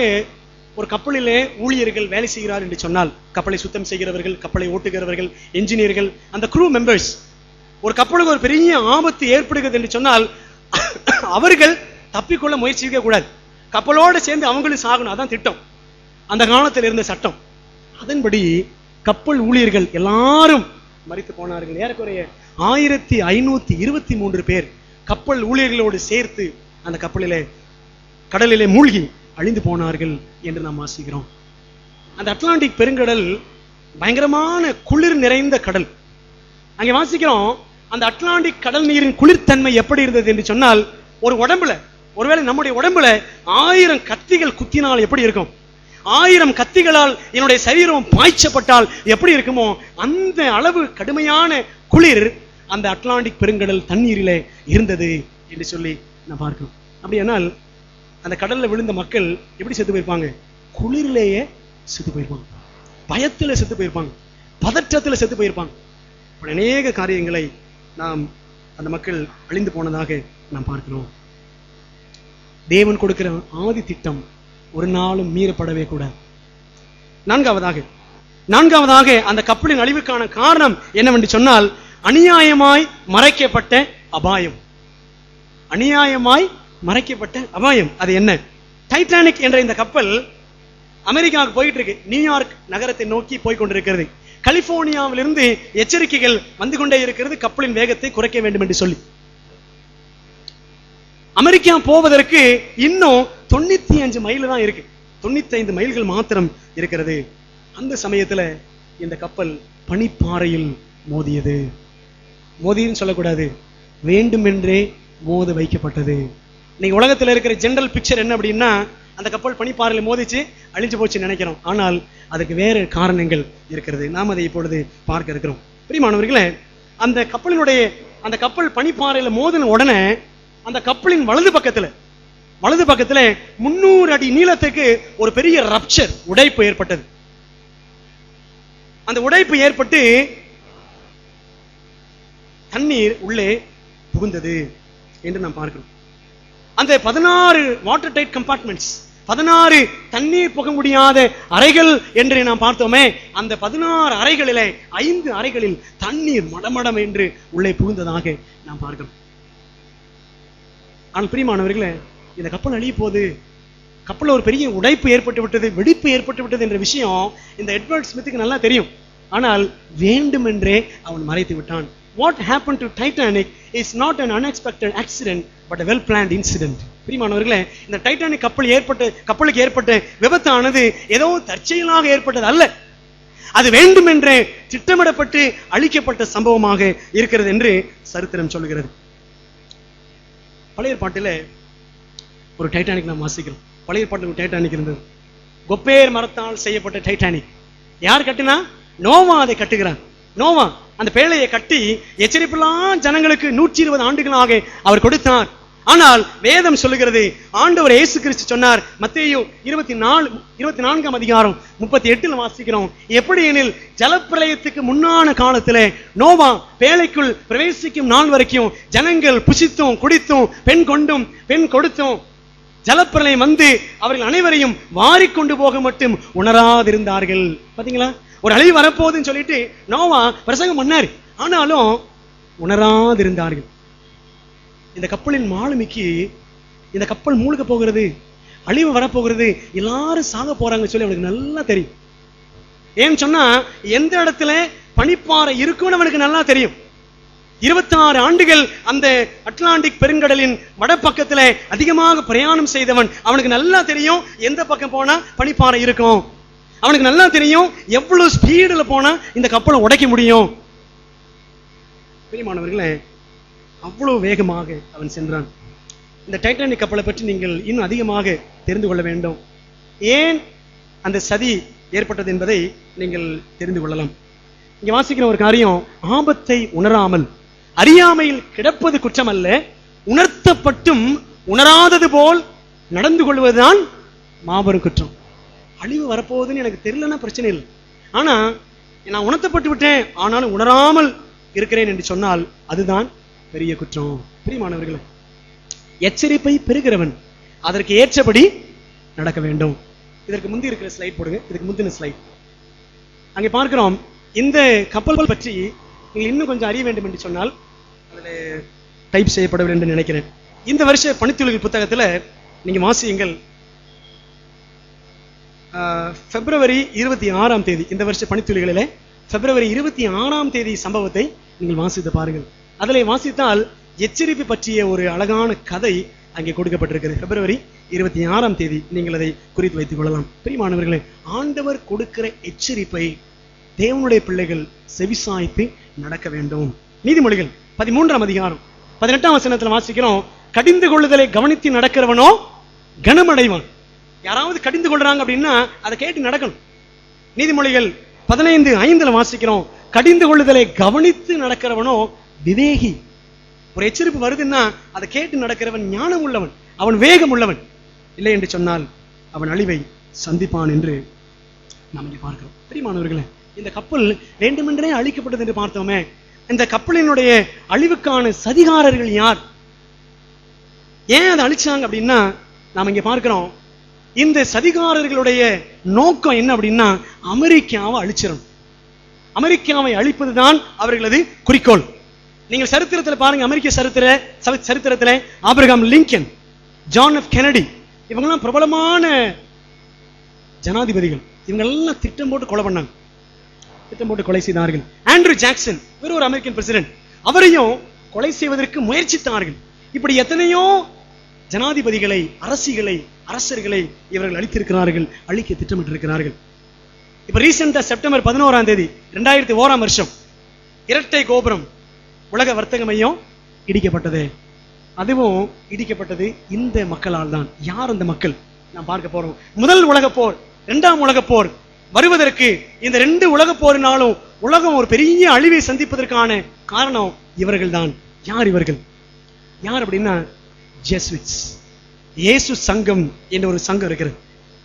ஒரு கப்பலிலே ஊழியர்கள் வேலை செய்கிறார் என்று சொன்னால், கப்பலை சுத்தம் செய்கிறவர்கள், கப்பலை ஓட்டுகிறவர்கள், என்ஜினியர்கள், அந்த க்ரூ மெம்பர்ஸ், ஒரு கப்பலுக்கு ஒரு பெரிய ஆபத்து ஏற்படுகிறது என்று சொன்னால் அவர்கள் தப்பிக்கொள்ள முயற்சிக்க கூடாது. கப்பலோடு சேர்ந்து அவங்களும் சாகணும். அதான் திட்டம், அந்த காலத்தில் இருந்த சட்டம். அதன்படி கப்பல் ஊழியர்கள் எல்லாரும் மரித்து போனார்கள். ஏறக்குறைய 1523 பேர் கப்பல் ஊழியர்களோடு சேர்த்து அந்த கப்பலிலே கடலிலே மூழ்கி அழிந்து போனார்கள் என்று நாம் வாசிக்கிறோம். அந்த அட்லாண்டிக் பெருங்கடல் பயங்கரமான குளிர் நிறைந்த கடல். அங்கே வாசிக்கிறோம், அந்த அட்லாண்டிக் கடல் நீரின் குளிர்த்தன்மை எப்படி இருந்தது என்று சொன்னால், ஒரு உடம்புல, ஒருவேளை நம்முடைய உடம்புல 1000 கத்திகள் குத்தினால் எப்படி இருக்கும், 1000 கத்திகளால் என்னுடைய சரீரம் பாய்ச்சப்பட்டால் எப்படி இருக்குமோ, அந்த அளவு கடுமையான குளிர் அந்த அட்லாண்டிக் பெருங்கடல் தண்ணீரிலே இருந்தது என்று சொல்லி நான் பார்க்கிறோம். அப்படியானால் அந்த கடல்ல விழுந்த மக்கள் எப்படி செத்து போயிருப்பாங்க? குளிரிலேயே செத்து போயிருப்பாங்க, பயத்துல செத்து போயிருப்பாங்க, பதற்றத்துல செத்து போயிருப்பாங்க. அநேக காரியங்களை நாம் அந்த மக்கள் அழிந்து போனதாக நாம் பார்க்கிறோம். தேவன் கொடுக்கிற ஆதி திட்டம் ஒரு நாளும் மீறப்படவே கூடாது. நான்காவதாக அந்த கப்பலின் அழிவுக்கான காரணம் என்னவென்று சொன்னால், அநியாயமாய் மறைக்கப்பட்ட அபாயம். அநியாயமாய் மறைக்கப்பட்ட அபாயம். அது என்ன? டைட்டானிக் என்ற இந்த கப்பல் அமெரிக்காவுக்கு போயிட்டு இருக்கு. நியூயார்க் நகரத்தை நோக்கி போய் கொண்டிருக்கிறது. கலிபோர்னியாவிலிருந்து எச்சரிக்கைகள் வந்து கொண்டே இருக்கிறது, கப்பலின் வேகத்தை குறைக்க வேண்டும் என்று சொல்லி. அமெரிக்கா போவதற்கு இன்னும் 95 மைல் தான் இருக்கு. 95 மைல்கள் மாத்திரம் இருக்கிறது. அந்த சமயத்துல இந்த கப்பல் பனிப்பாறையில் மோதியது. மோதின்னு சொல்லக்கூடாது, வேண்டுமென்றே மோத வைக்கப்பட்டது. இன்னைக்கு உலகத்தில் இருக்கிற ஜெனரல் பிக்சர் என்ன அப்படின்னா, அந்த கப்பல் பனிப்பாறையில் மோதிச்சு அழிஞ்சு போச்சு நினைக்கிறோம். ஆனால் அதுக்கு வேறு காரணங்கள் இருக்கிறது. நாம் அதை இப்பொழுது பார்க்க இருக்கிறோம். பிரியமானவர்களே, அந்த கப்பல் பனிப்பாறையில் மோதின உடனே அந்த கப்பலின் வலது பக்கத்துல 300 அடி நீளத்துக்கு ஒரு பெரிய ரப்சர், உடைப்பு ஏற்பட்டது. அந்த உடைப்பு ஏற்பட்டு தண்ணீர் உள்ளே புகுந்தது என்று நாம் பார்க்கிறோம். அந்த 16 வாட்டர் டைட் கம்பார்ட்மெண்ட்ஸ், 16 தண்ணீர் புக முடியாத அறைகள் என்று நாம் பார்த்தோமே, அந்த 16 அறைகளிலே 5 அறைகளில் தண்ணீர் மடமடம் என்று உள்ளே புகுந்ததாக நாம் பார்க்கிறோம். ஆனால் பிரியமானவர்களே, இந்த கப்பல் அழிய போது, கப்பல் ஒரு பெரிய உடைப்பு ஏற்பட்டு விட்டது, வெடிப்பு ஏற்பட்டு விட்டது என்ற விஷயம் இந்த எட்வர்ட் ஸ்மித்துக்கு நல்லா தெரியும். ஆனால் வேண்டுமென்றே அவன் மறைத்து விட்டான். What happened to Titanic is not an unexpected accident but a well planned incident. பிரியமானவர்களே, இந்த டைட்டானிக் கப்பலுக்கு ஏற்பட்ட விபத்தானது ஏதோ தற்செயலாக ஏற்பட்டது அல்ல. அது வேண்டுமென்றே திட்டமிடப்பட்டு அழிக்கப்பட்ட சம்பவமாக இருக்கிறது என்று சரித்திரம் சொல்லுகிறது. பழைய ஏற்பாட்டில் ஒரு டைட்டானிக் நாம் வாசிக்கிறோம். பழைய ஏற்பாட்டில் ஒரு டைட்டானிக் இருந்தது. கொப்பேர் மரத்தால் செய்யப்பட்ட டைட்டானிக். யார் கட்டினா? நோவா அதை கட்டுகிறார். நோவா அந்த பேழையை கட்டி எச்சரிப்பெல்லாம் ஜனங்களுக்கு 120 ஆண்டுகளாக அவர் கொடுத்தார். ஆனால் வேதம் சொல்லுகிறது, ஆண்டவர் இயேசு கிறிஸ்து சொன்னார், மத்தேயு 24ஆம் அதிகாரம் 38 வாசிக்கிறோம், எப்படி எனில் ஜலப்பிரளயத்துக்கு முன்னான காலத்திலே நோவா பேழைக்குள் பிரவேசிக்கும் நாள் வரைக்கும் ஜனங்கள் புசித்தும் குடித்தும் பெண் கொண்டும் பெண் கொடுத்தும் ஜலப்பிரளயம் வந்து அவர்கள் அனைவரையும் வாரிக்கொண்டு போக மட்டும் உணராதிருந்தார்கள். பாத்தீங்களா? ஒரு அழிவு வரப்போகுதுன்னு சொல்லிட்டு நோவா பிரசங்கம் பண்ணார், ஆனாலும் உணராதிருந்தார்கள். இந்த கப்பலின் மாலுமிக்கு இந்த கப்பல் மூழ்க போகிறது, அழிவு வரப்போகிறது, எல்லாரும் சாக போறாங்க சொல்லி அவனுக்கு நல்லா தெரியும். ஏன்னு சொன்னா, எந்த இடத்துல பனிப்பாறை இருக்குன்னு அவனுக்கு நல்லா தெரியும். 26 ஆண்டுகள் அந்த அட்லாண்டிக் பெருங்கடலின் வடபக்கத்துல அதிகமாக பிரயாணம் செய்தவன். அவனுக்கு நல்லா தெரியும் எந்த பக்கம் போனா பனிப்பாறை இருக்கும். அவனுக்கு நல்லா தெரியும் எவ்வளவு ஸ்பீடுல போனா இந்த கப்பலை உடைக்க முடியும். பிரியமானவர்களே, அவ்வளவு வேகமாக அவன் சென்றான். இந்த டைட்டானிக் கப்பலை பற்றி நீங்கள் இன்னும் அதிகமாக தெரிந்து கொள்ள வேண்டும். ஏன் அந்த சதி ஏற்பட்டது என்பதை நீங்கள் தெரிந்து கொள்ளலாம். இங்க வாசிக்கிற ஒரு காரியம், ஆபத்தை உணராமல் அறியாமையில் கிடப்பது குற்றம் அல்ல, உணர்த்தப்பட்டும் உணராதது போல் நடந்து கொள்வதுதான் மாபெரும் குற்றம். அழிவு வரப்போகுதுன்னு எனக்கு தெரியலன்னா பிரச்சனை இல்லை, ஆனா நான் உணர்த்தப்பட்டு விட்டேன் ஆனாலும் உணராமல் இருக்கிறேன் என்று சொன்னால் அதுதான் பெரிய குற்றம். பிரியமானவர்களே, எச்சரிப்பை பெறுகிறவன் அதற்கு ஏற்றபடி நடக்க வேண்டும். இதற்கு முந்தி இருக்கிற ஸ்லைட் போடுங்க, இதுக்கு முந்தின ஸ்லைட். அங்கே பார்க்கிறோம், இந்த கப்பல் பற்றி நீங்கள் இன்னும் கொஞ்சம் அறிய வேண்டும் என்று சொன்னால் அதில் டைப் செய்யப்படவில்லை என்று நினைக்கிறேன். இந்த வருஷ பணித்துளிகள் புத்தகத்தில் நீங்க வாசியுங்கள். பிப்ரவரி 26ஆம் தேதி, இந்த வருஷ பணித்துளிகளிலே பிப்ரவரி 26ஆம் தேதி சம்பவத்தை நீங்கள் வாசித்து பாருங்கள். அதில் வாசித்தால் எச்சரிப்பு பற்றிய ஒரு அழகான கதை அங்கே கொடுக்கப்பட்டிருக்கிறது. பிப்ரவரி 26ஆம் தேதி நீங்கள் அதை குறித்து வைத்துக் கொள்ளலாம். பிரியமானவர்களே, ஆண்டவர் கொடுக்கிற எச்சரிப்பை தேவனுடைய பிள்ளைகள் செவிசாய்த்து நடக்க வேண்டும். நீதிமொழிகள் 13ஆம் அதிகாரம் 18ஆம் வசனத்தில் வாசிக்கிறோம், கடிந்து கொள்ளுதலை கவனித்து நடக்கிறவனோ கனமடைவான். யாராவது கடிந்து கொள்றாங்க அப்படின்னா அதை கேட்டு நடக்கணும். நீதிமொழிகள் 15:5 வாசிக்கிறோம், கடிந்து கொள்ளுதலை கவனித்து நடக்கிறவனோ விவேகி. ஒரு எச்சரிப்பு வருதுன்னா அதை கேட்டு நடக்கிறவன் ஞானம் உள்ளவன், அவன் வேகம் உள்ளவன். இல்லை என்று சொன்னால் அவன் அழிவை சந்திப்பான் என்று நாம் இங்கே பார்க்கிறோம். பிரியமானவர்களே, இந்த கப்பல் வேண்டுமென்றே அழிக்கப்பட்டது என்று பார்த்தோமே, இந்த கப்பலினுடைய அழிவுக்கான சதிகாரர்கள் யார்? ஏன் அதை அழிச்சாங்க அப்படின்னா நாம் இங்க பார்க்கிறோம், இந்த சதிகாரர்களுடைய நோக்கம் என்ன அப்படின்னா அமெரிக்காவை அழிச்சிடணும். அமெரிக்காவை அழிப்பதுதான் அவர்களது குறிக்கோள். நீங்கள் சரித்திரத்தில் பாருங்க, அமெரிக்க சரித்திரத்தில் Abraham Lincoln, John F Kennedy, இவங்கெல்லாம் பிரபலமான ஜனாதிபதிகள். இவங்க எல்லாம் திட்டம் போட்டு கொலை பண்ணாங்க, திட்டம் போட்டு கொலை செய்தார்கள். ஆண்ட்ரூ ஜாக்சன் வேறு ஒரு அமெரிக்கன் பிரசிடென்ட், அவரையும் கொலை செய்வதற்கு முயற்சித்தார்கள். இப்படி எத்தனையோ ஜனாதிபதிகளை, அரசர்களை இவர்கள் அழித்திருக்கிறார்கள், அழிக்க திட்டமிட்டிருக்கிறார்கள். இப்ப ரீசெண்டா செப்டம்பர் 11 2001 இரட்டை கோபுரம் உலக வர்த்தக மையம் இடிக்கப்பட்டது. அதுவும் இடிக்கப்பட்டது இந்த மக்களால் தான். யார் அந்த மக்கள்? நாம் பார்க்க போறோம். முதல் உலகப் போர், இரண்டாம் உலகப் போர் வருவதற்கு, இந்த 2 உலகப் போரினாலும் உலகம் ஒரு பெரிய அழிவை சந்திப்பதற்கான காரணம் இவர்கள் தான். யார் இவர்கள்? யார் அப்படின்னா ஜெசுவிட்ஸ். இயேசு சங்கம் என்ற ஒரு சங்கம் இருக்கிறது.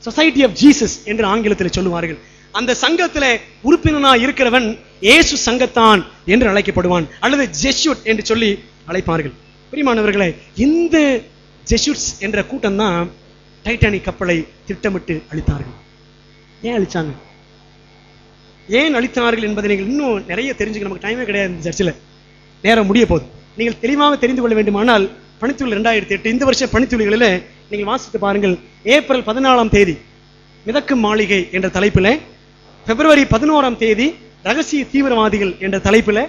சொசைட்டி ஆஃப் ஜீசஸ் என்று ஆங்கிலத்தில் சொல்லுவார்கள். அந்த சங்கத்துல உறுப்பினனா இருக்கிறவன் இயேசு சங்கத்தான் என்று அழைக்கப்படுவான், அல்லது ஜெசுட் என்று சொல்லி அழைப்பார்கள். பிரியமானவர்களே, இந்த ஜெசுட்ஸ் என்ற கூட்டம் தான் டைட்டானிக் கப்பலை திட்டமிட்டு அழித்தார்கள். ஏன் அழிச்சாங்க, ஏன் அழித்தார்கள் என்பதை நீங்கள் இன்னும் நிறைய தெரிஞ்சுக்க நமக்கு டைமே கிடையாது. இந்த சர்ச்சில் நேரம் முடிய போகுது. நீங்கள் தெளிவாக தெரிந்து கொள்ள வேண்டுமானால் பணித்துளி 2008 இந்த வருஷம் பணித்துளிகளில் நீங்கள் வாசித்து பாருங்கள். ஏப்ரல் 14 மிதக்கும் மாளிகை என்ற தலைப்பில், பிப்ரவரி 11 ரகசிய தீவிரவாதிகள் என்ற தலைப்பில்,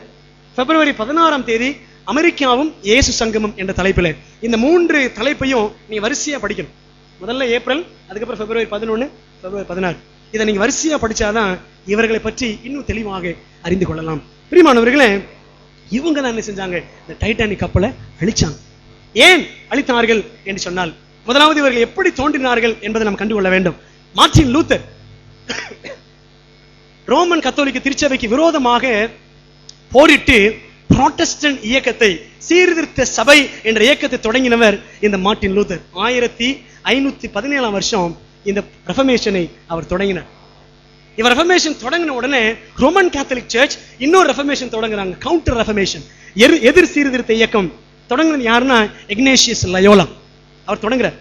பிப்ரவரி 16 அமெரிக்காவும் இயேசு சங்கமும் என்ற தலைப்பில், இந்த 3 தலைப்பையும் நீ வரிசையா படிக்கணும். முதல்ல ஏப்ரல், அதுக்கப்புறம் பிப்ரவரி 11, பிப்ரவரி 16. இதை நீங்க வரிசையா படிச்சாதான் இவர்களை பற்றி இன்னும் தெளிவாக அறிந்து கொள்ளலாம். பிரியமானவர்களே, இவங்க தான் என்ன செஞ்சாங்க? இந்த டைட்டானிக் கப்பலை அழிச்சாங்க. ஏன் அழித்தார்கள் என்று சொன்னால், முதலாவது இவர்கள் எப்படி தோன்றினார்கள் என்பதை நாம் கண்டுகொள்ள வேண்டும். மார்ட்டின் லூத்தர் ரோமன் கத்தோலிக்க திருச்சபைக்கு விரோதமாக போரிட்டு புராட்டஸ்டன்ட் இயக்கத்தை, சீர்திருத்த சபை என்ற இயக்கத்தை தொடங்கினவர் இந்த மார்ட்டின் லூத்தர். 1517 இந்த ரெஃபர்மேஷனை அவர் தொடங்கினார். இவர் ரெஃபர்மேஷன் தொடங்கின உடனே ரோமன் கேத்தலிக் சர்ச் இன்னொரு ரெஃபர்மேஷன் தொடங்குறாங்க, கவுண்டர் ரெஃபர்மேஷன், எதிர் சீர்திருத்த இயக்கம். தொடங்கினது யாருன்னா இக்னேஷியஸ் லயோலா. அவர் தொடங்குறார்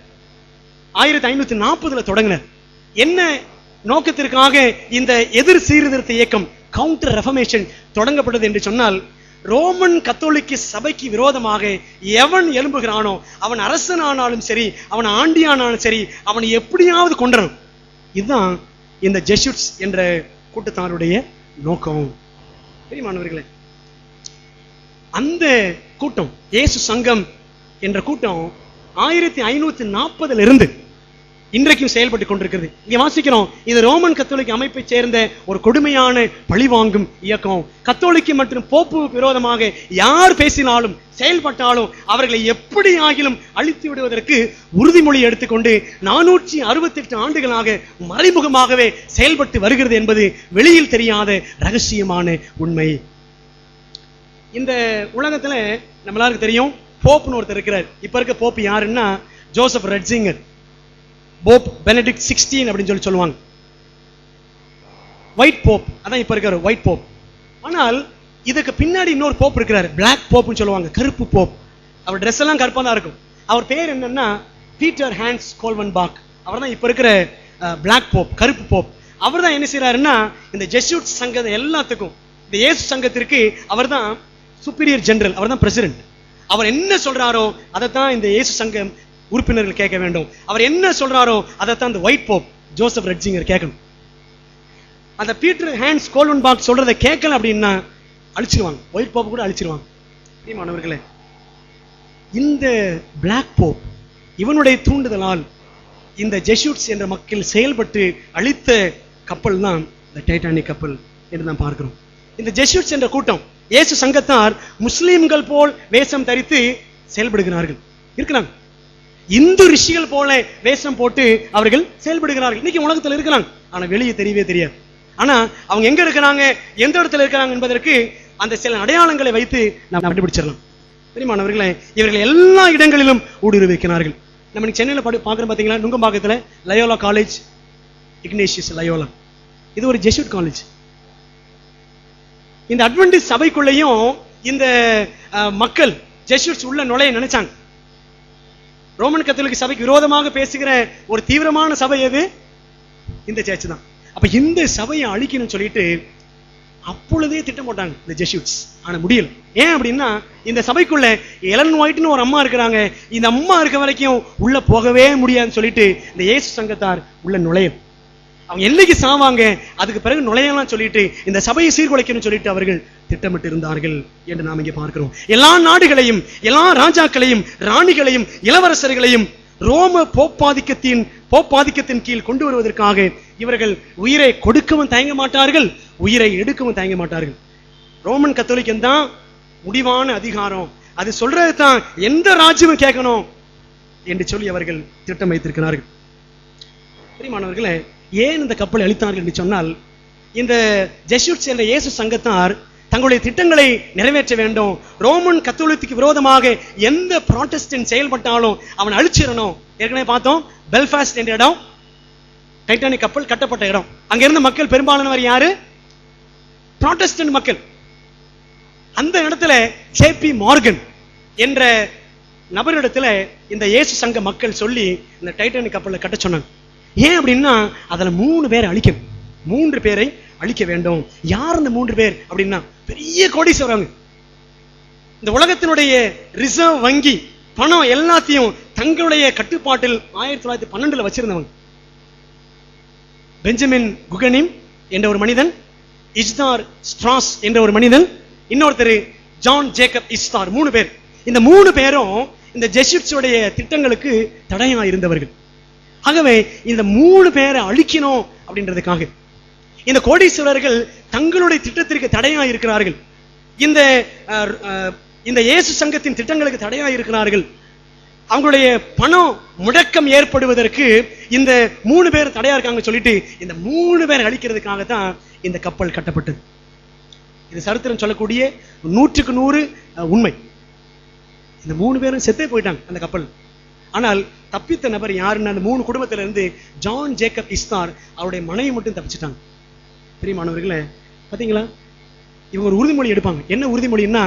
1540 தொடங்கினார். என்ன நோக்கத்திற்காக இந்த எதிர் சீர்திருத்த இயக்கம், கவுண்டர் ரெஃபர்மேஷன் தொடங்கப்பட்டது என்று சொன்னால், ரோமன் கத்தோலிக்க சபைக்கு விரோதமாக எவன் எழும்புகிறானோ, அவன் அரசனானாலும் சரி, அவன் ஆண்டியானாலும் சரி, அவனை எப்படியாவது கொன்றணும். இதுதான் இந்த ஜெசுட்ஸ் என்ற கூட்டத்தாருடைய நோக்கம். பெரியமானவர்களே, அந்த கூட்டம், இயேசு சங்கம் என்ற கூட்டம் 1540 இருந்து இன்றைக்கும் செயல்பட்டு கொண்டிருக்கிறது. இங்க வாசிக்கிறோம், இது ரோமன் கத்தோலிக்க அமைப்பை சேர்ந்த ஒரு கொடுமையான பழிவாங்கும் இயக்கம். கத்தோலிக்க மற்றும் போப்பு விரோதமாக யார் பேசினாலும் செயல்பட்டாலும் அவர்களை எப்படி ஆகிலும் அழித்து விடுவதற்கு உறுதிமொழி எடுத்துக்கொண்டு 468 ஆண்டுகளாக மறைமுகமாகவே செயல்பட்டு வருகிறது என்பது வெளியில் தெரியாத ரகசியமான உண்மை. இந்த உலகத்துல நம்ம எல்லாருக்கும் தெரியும், போப்னு ஒருத்தர் இருக்கிறார். இப்ப இருக்க போப் யாருன்னா ஜோசப் ரெட்சிங்கர், போப் பெனடிக்ட் 16 அப்படின்னு சொல்லுவாங்க. ஒயிட் போப், அதான் இப்ப இருக்கிற ஒயிட் போப். ஆனால் இதுக்கு பின்னாடி இன்னொரு போப் இருக்கிறார், பிளாக் போப்னு சொல்லுவாங்க, கருப்பு போப். அவர் ட்ரெஸ் எல்லாம் கருப்பா தான் இருக்கும். அவர் பேர் என்னன்னா பீட்டர் ஹான்ஸ் கோல்வன்பாக். அவர் தான் இப்ப இருக்கிற பிளாக் போப், கருப்பு போப். அவர் தான் என்ன செய்யறாருன்னா, இந்த ஜெசுட் சங்கம் எல்லாத்துக்கும், இந்த இயேசு சங்கத்திற்கு அவர் தான் சுப்பீரியர் ஜெனரல், அவர் தான் பிரசிடென்ட். அவர் என்ன சொல்றாரோ அதைத்தான் இந்த இயேசு சங்கம் உறுப்பினர்கள் கேட்க வேண்டும். அவர் என்ன சொல்றாரோ அதைத்தான் இந்த ஒயிட் போப் ஜோசப் ரெட்சிங்கர் கேட்கணும். அந்த பீட்டர் ஹான்ஸ் கோல்வன்பாக் சொல்றதை கேட்கல அப்படின்னா அழிச்சிருவாங்க, ஒயிட் போப் கூட அழிச்சிருவாங்க. மாணவர்களே, இந்த பிளாக் போப் இவனுடைய தூண்டுதலால் இந்த ஜெசுட்ஸ் என்ற மக்கள் செயல்பட்டு அழித்த கப்பல் தான் இந்த டைட்டானிக் கப்பல் என்று நாம் பார்க்கிறோம். இந்த ஜெசுட்ஸ் என்ற கூட்டம் இயேசு சங்கத்தார் முஸ்லிம்கள் போல் வேஷம் தரித்து செயல்படுகிறார்கள், இருக்கிறாங்க. இந்து ரிஷிகள் போல வேஷம் போட்டு அவர்கள் செயல்படுகிறார்கள். இன்னைக்கு உலகத்தில் இருக்கிறாங்க, ஆனா வெளியே தெரியவே தெரியாது. ஆனா அவங்க எங்க இருக்கிறாங்க, எந்த இடத்துல இருக்கிறாங்க என்பதற்கு அந்த சில அடையாளங்களை வைத்து நாம் கண்டுபிடிச்சிடலாம். தெரியுமானவர்களே, இவர்கள் எல்லா இடங்களிலும் ஊடுருவி வைக்கிறார்கள். நம்ம சென்னையில் பார்க்குறோம் பார்த்தீங்களா, நுங்கம்பாக்கத்தில் லயோலா காலேஜ், இக்னேஷியஸ் லயோலா, இது ஒரு ஜெசுட் காலேஜ். இந்த அட்வென்டிஸ்ட் சபைக்குள்ளேயும் இந்த மக்கள் ஜெசுட்ஸ் உள்ள நுழைய நினைச்சாங்க. ரோமன் கத்தோலிக்க சபைக்கு விரோதமாக பேசுகிற ஒரு தீவிரமான சபை எது? இந்த சர்ச் தான். அப்ப இந்த சபையை அழிக்கணும்னு சொல்லிட்டு அப்பொழுதே திட்டம் போட்டாங்க இந்த ஜெசூட்ஸ். ஆனா முடியல. ஏன் அப்படின்னா இந்த சபைக்குள்ள எலன் ஒயிட்னு ஒரு அம்மா இருக்கிறாங்க. இந்த அம்மா இருக்க வரைக்கும் உள்ள போகவே முடியாதுன்னு சொல்லிட்டு இந்த இயேசு சங்கத்தார் உள்ள நுழையும். அவங்க என்னைக்கு சாவாங்க அதுக்கு பிறகு நுழையலாம் சொல்லிட்டு இந்த சபையை சீர்குலைக்கணும்னு சொல்லிட்டு அவர்கள் திட்டமிட்டு இருந்தார்கள் என்று நாம் இங்கே பார்க்கிறோம். எல்லா நாடுகளையும், எல்லா ராஜாக்களையும், ராணிகளையும், இளவரசர்களையும் ரோம போப்பாதிக்கத்தின் கீழ் கொண்டு வருவதற்காக இவர்கள் உயிரை கொடுக்கவும் தயங்க மாட்டார்கள், உயிரை எடுக்கவும் தயங்க மாட்டார்கள். ரோமன் கத்தோலிக்கன் தான் முடிவான அதிகாரம், அது சொல்றது தான் எந்த ராஜ்யமும் கேட்கணும் என்று சொல்லி அவர்கள் திட்டம் வைத்திருக்கிறார்கள். பிரியமானவர்களே, ஏன் இந்த கப்பலை அளித்தார்கள் என்று சொன்னால், இந்த ஜெசூட்ஸ் என்ற இயேசு சங்கத்தார் தங்களுடைய திட்டங்களை நிறைவேற்ற வேண்டும். ரோமன் கத்தோலிக்கு விரோதமாக எந்த புராட்டஸ்டன்ட் செயல்பட்டாலும் அவன் அழிச்சிடணும். ஏற்கனவே பார்த்தோம், பெல்ஃபாஸ்ட் என்ற இடம் டைட்டானிக் கப்பல் கட்டப்பட்ட இடம். அங்க இருந்த மக்கள் பெரும்பாலானவர் யாரு? புராட்டஸ்டன்ட் மக்கள். அந்த இடத்துல ஜேபி மார்கன் என்ற நபரிடத்துல இந்த இயேசு சங்க மக்கள் சொல்லி இந்த டைட்டானிக் கப்பலை கட்ட சொன்னாங்க. ஏன் அப்படின்னா அதுல 3 பேரை அழிக்கணும், 3 பேரை அழிக்க வேண்டும். யார் அந்த 3 பேர் அப்படின்னா பெரிய கோடீஸ்வரங்க. இந்த உலகத்தினுடைய ரிசர்வ் வங்கி பணம் எல்லாத்தையும் தங்களுடைய கட்டுப்பாட்டில் 1912 வச்சிருந்தவங்க. பெஞ்சமின் குகனிம் என்ற ஒரு மனிதன், இஸ்தார் ஸ்ட்ராஸ் என்ற ஒரு மனிதன், இன்னொருத்தர் ஜான் ஜேக்கப் இஸ்தார். 3 பேர். இந்த 3 பேரும் இந்த ஜெசூட்ஸுடைய திட்டங்களுக்கு தடையா இருந்தவர்கள். ஆகவே இந்த 3 பேரை அழிக்கணும் அப்படின்றதுக்காக இந்த கோடீஸ்வரர்கள் தங்களுடைய திட்டத்திற்கு தடையா இருக்கிறார்கள். இந்த இயேசு சங்கத்தின் திட்டங்களுக்கு தடையா இருக்கிறார்கள். அவங்களுடைய பணம் முடக்கம் ஏற்படுவதற்கு இந்த 3 பேர் தடையா இருக்காங்க சொல்லிட்டு இந்த 3 பேர் அழிக்கிறதுக்காக தான் இந்த கப்பல் கட்டப்பட்டது. இது சரித்திரம் சொல்லக்கூடிய 100க்கு 100 உண்மை. இந்த 3 பேரும் செத்தே போயிட்டாங்க அந்த கப்பல். ஆனால் தப்பித்த நபர் யாருன்னு அந்த 3 குடும்பத்தில இருந்து ஜான் ஜேக்கப் இஸ்தார் அவருடைய மனைவி மட்டும் தப்பிச்சிட்டாங்க. பிரியமானவர்களே, பாத்தீங்களா, இவங்க ஒரு உறுதிமொழி எடுப்பாங்க. என்ன உறுதிமொழின்னா,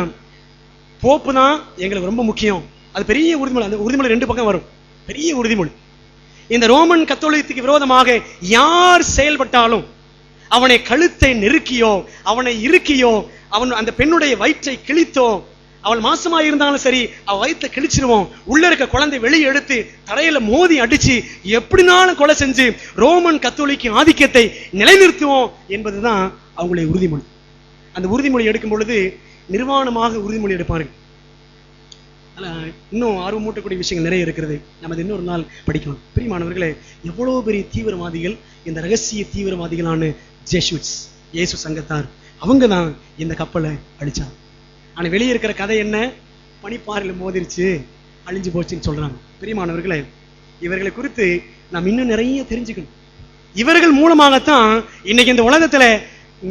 போப்பு தான் எங்களுக்கு ரொம்ப முக்கியம். அது பெரிய உறுதிமொழி. அந்த உறுதிமொழி 2 பக்கம் வரும். பெரிய உறுதிமொழி. இந்த ரோமன் கத்தோலிக்கு விரோதமாக யார் செயல்பட்டாலும் அவனை கழுத்தை நெருக்கியோ, அவனை இறுக்கியோ, அவன் அந்த பெண்ணுடைய வயிற்றை கிழித்தோ, அவள் மாசமா இருந்தாலும் சரி அவ வயிற்றை கிழிச்சிருவோம், உள்ள இருக்க குழந்தை வெளியே எடுத்து தரையில மோதி அடிச்சு எப்படினாலும் கொலை செஞ்சு ரோமன் கத்தோலிக்கு ஆதிக்கத்தை நிலைநிறுத்துவோம் என்பதுதான் அவங்களுடைய உறுதிமொழி. அந்த உறுதிமொழி எடுக்கும் பொழுது நிர்வாணமாக உறுதிமொழி எடுப்பார்கள். இன்னும் ஆர்வம் மூட்டக்கூடிய விஷயங்கள் நிறைய இருக்கிறது. நம்ம இன்னொரு நாள் படிக்கணும். பிரியமானவர்களே, எவ்வளவு பெரிய தீவிரவாதிகள் இந்த ரகசிய தீவிரவாதிகளான ஜெசூட்ஸ் இயேசு சங்கத்தார், அவங்க தான் இந்த கப்பலை அழிச்சாங்க. ஆனா வெளியே இருக்கிற கதை என்ன? பனிப்பாறையில மோதிருச்சு, அழிஞ்சு போச்சுன்னு சொல்றாங்க. பிரியமானவர்களே, இவர்களை குறித்து நாம் இன்னும் நிறைய தெரிஞ்சுக்கணும். இவர்கள் மூலமாகத்தான் இன்னைக்கு இந்த உலகத்துல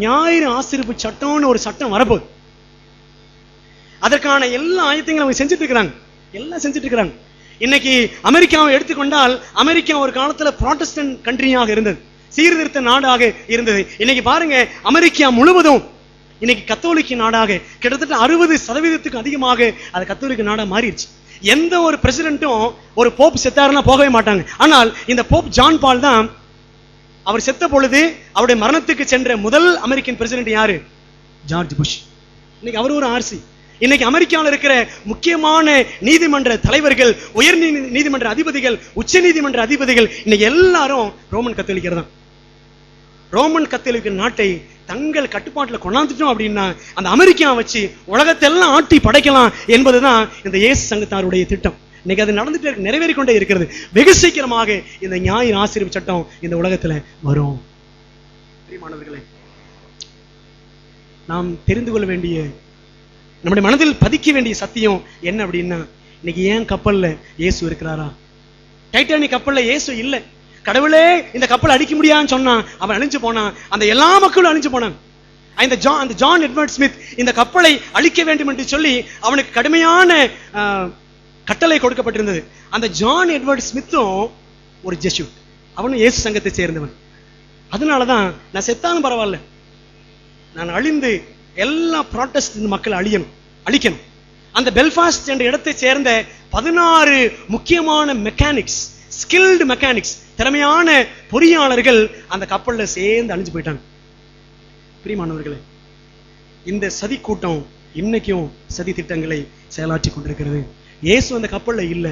ஞாயிறு ஆசிரிப்பு சட்டம்னு ஒரு சட்டம் வரப்போகுது. அதற்கான எல்லா ஆயத்தங்களும் அவங்க செஞ்சுட்டு இருக்கிறாங்க, எல்லாம் செஞ்சுட்டு இருக்கிறாங்க. இன்னைக்கு அமெரிக்காவை எடுத்துக்கொண்டால், அமெரிக்கா ஒரு காலத்துல புராட்டஸ்டன்ட் கண்ட்ரியாக இருந்தது, சீர்திருத்த நாடாக இருந்தது. இன்னைக்கு பாருங்க, அமெரிக்கா முழுவதும் இன்னைக்கு கத்தோலிக்க நாடாக கிட்டத்தட்ட 60% அதிகமாக அது கத்தோலிக்க நாடா மாறிடுச்சு. எந்த ஒரு பிரசிடென்ட்டும் ஒரு போப் செத்தாருன்னா போகவே மாட்டாங்க. ஆனால் இந்த போப் ஜான் பால் தான், அவர் செத்த பொழுது அவருடைய மரணத்துக்கு சென்ற முதல் அமெரிக்கன் பிரசிடென்ட் யாரு? George Bush. இன்னைக்கு அவர் ஒரு ஆர்சி. இன்னைக்கு அமெரிக்காவில் இருக்கிற முக்கியமான நீதிமன்ற தலைவர்கள், உயர் நீதிமன்ற அதிபதிகள், உச்ச நீதிமன்ற அதிபதிகள் இன்னைக்கு எல்லாரும் ரோமன் கத்தோலிக்கர் தான். ரோமன் கத்தோலிக்க நாட்டை தங்கள் கட்டுப்பாட்டில் கொண்டாந்துட்டோம் அப்படின்னா அந்த அமெரிக்கா வச்சு உலகத்தெல்லாம் ஆட்டி படைக்கலாம் என்பதுதான் இந்த இயேசு சங்கத்தாருடைய திட்டம். இன்னைக்கு அது நடந்துட்டு நிறைவேறி கொண்டே இருக்கிறது. வெகு சீக்கிரமாக இந்த ஞாயிறு ஆசிரியப்பு சட்டம் இந்த உலகத்துல வரும். பிரியமானவர்களே, நாம் தெரிந்து கொள்ள வேண்டிய, நம்முடைய மனதில் பதிக்க வேண்டிய சத்தியம் என்ன அப்படின்னா, இன்னைக்கு ஏன் கப்பல்ல இயேசு இருக்கிறாரா? டைட்டானிக் கப்பல்ல இயேசு இல்ல. கடவுளே இந்த கப்பல் அடிக்க முடியாதுன்னு சொன்னான், அவன் அழிஞ்சு போனான். அந்த எல்லா மக்களும் அழிஞ்சு போனாங்க. அந்த ஜான் எட்வர்ட் ஸ்மித் இந்த கப்பலை அழிக்க வேண்டும் என்று சொல்லி அவனுக்கு கடுமையான கட்டளை கொடுக்கப்பட்டிருந்தது. அந்த ஜான் எட்வர்ட் ஸ்மித்தும் ஒரு ஜெசூட், அவனும் இயேசு சங்கத்தை சேர்ந்தவன். அதனாலதான் நான் செத்தாலும் பரவாயில்ல, நான் அழிந்து எல்லா புராட்டஸ்டன்ட் மக்கள் அழிக்கணும். அந்த பெல்ஃபாஸ்ட் என்ற இடத்தை சேர்ந்த 16 முக்கியமான மெக்கானிக்ஸ், ஸ்கில்டு மெக்கானிக்ஸ், திறமையான பொறியாளர்கள் அந்த கப்பல்ல சேர்ந்து அழிஞ்சு போயிட்டாங்க. பிரியமானவர்களே, இந்த சதி கூட்டம் இன்னைக்கும் சதி திட்டங்களை செயலாற்றி கொண்டிருக்கிறது. இயேசு அந்த கப்பல்ல இல்ல,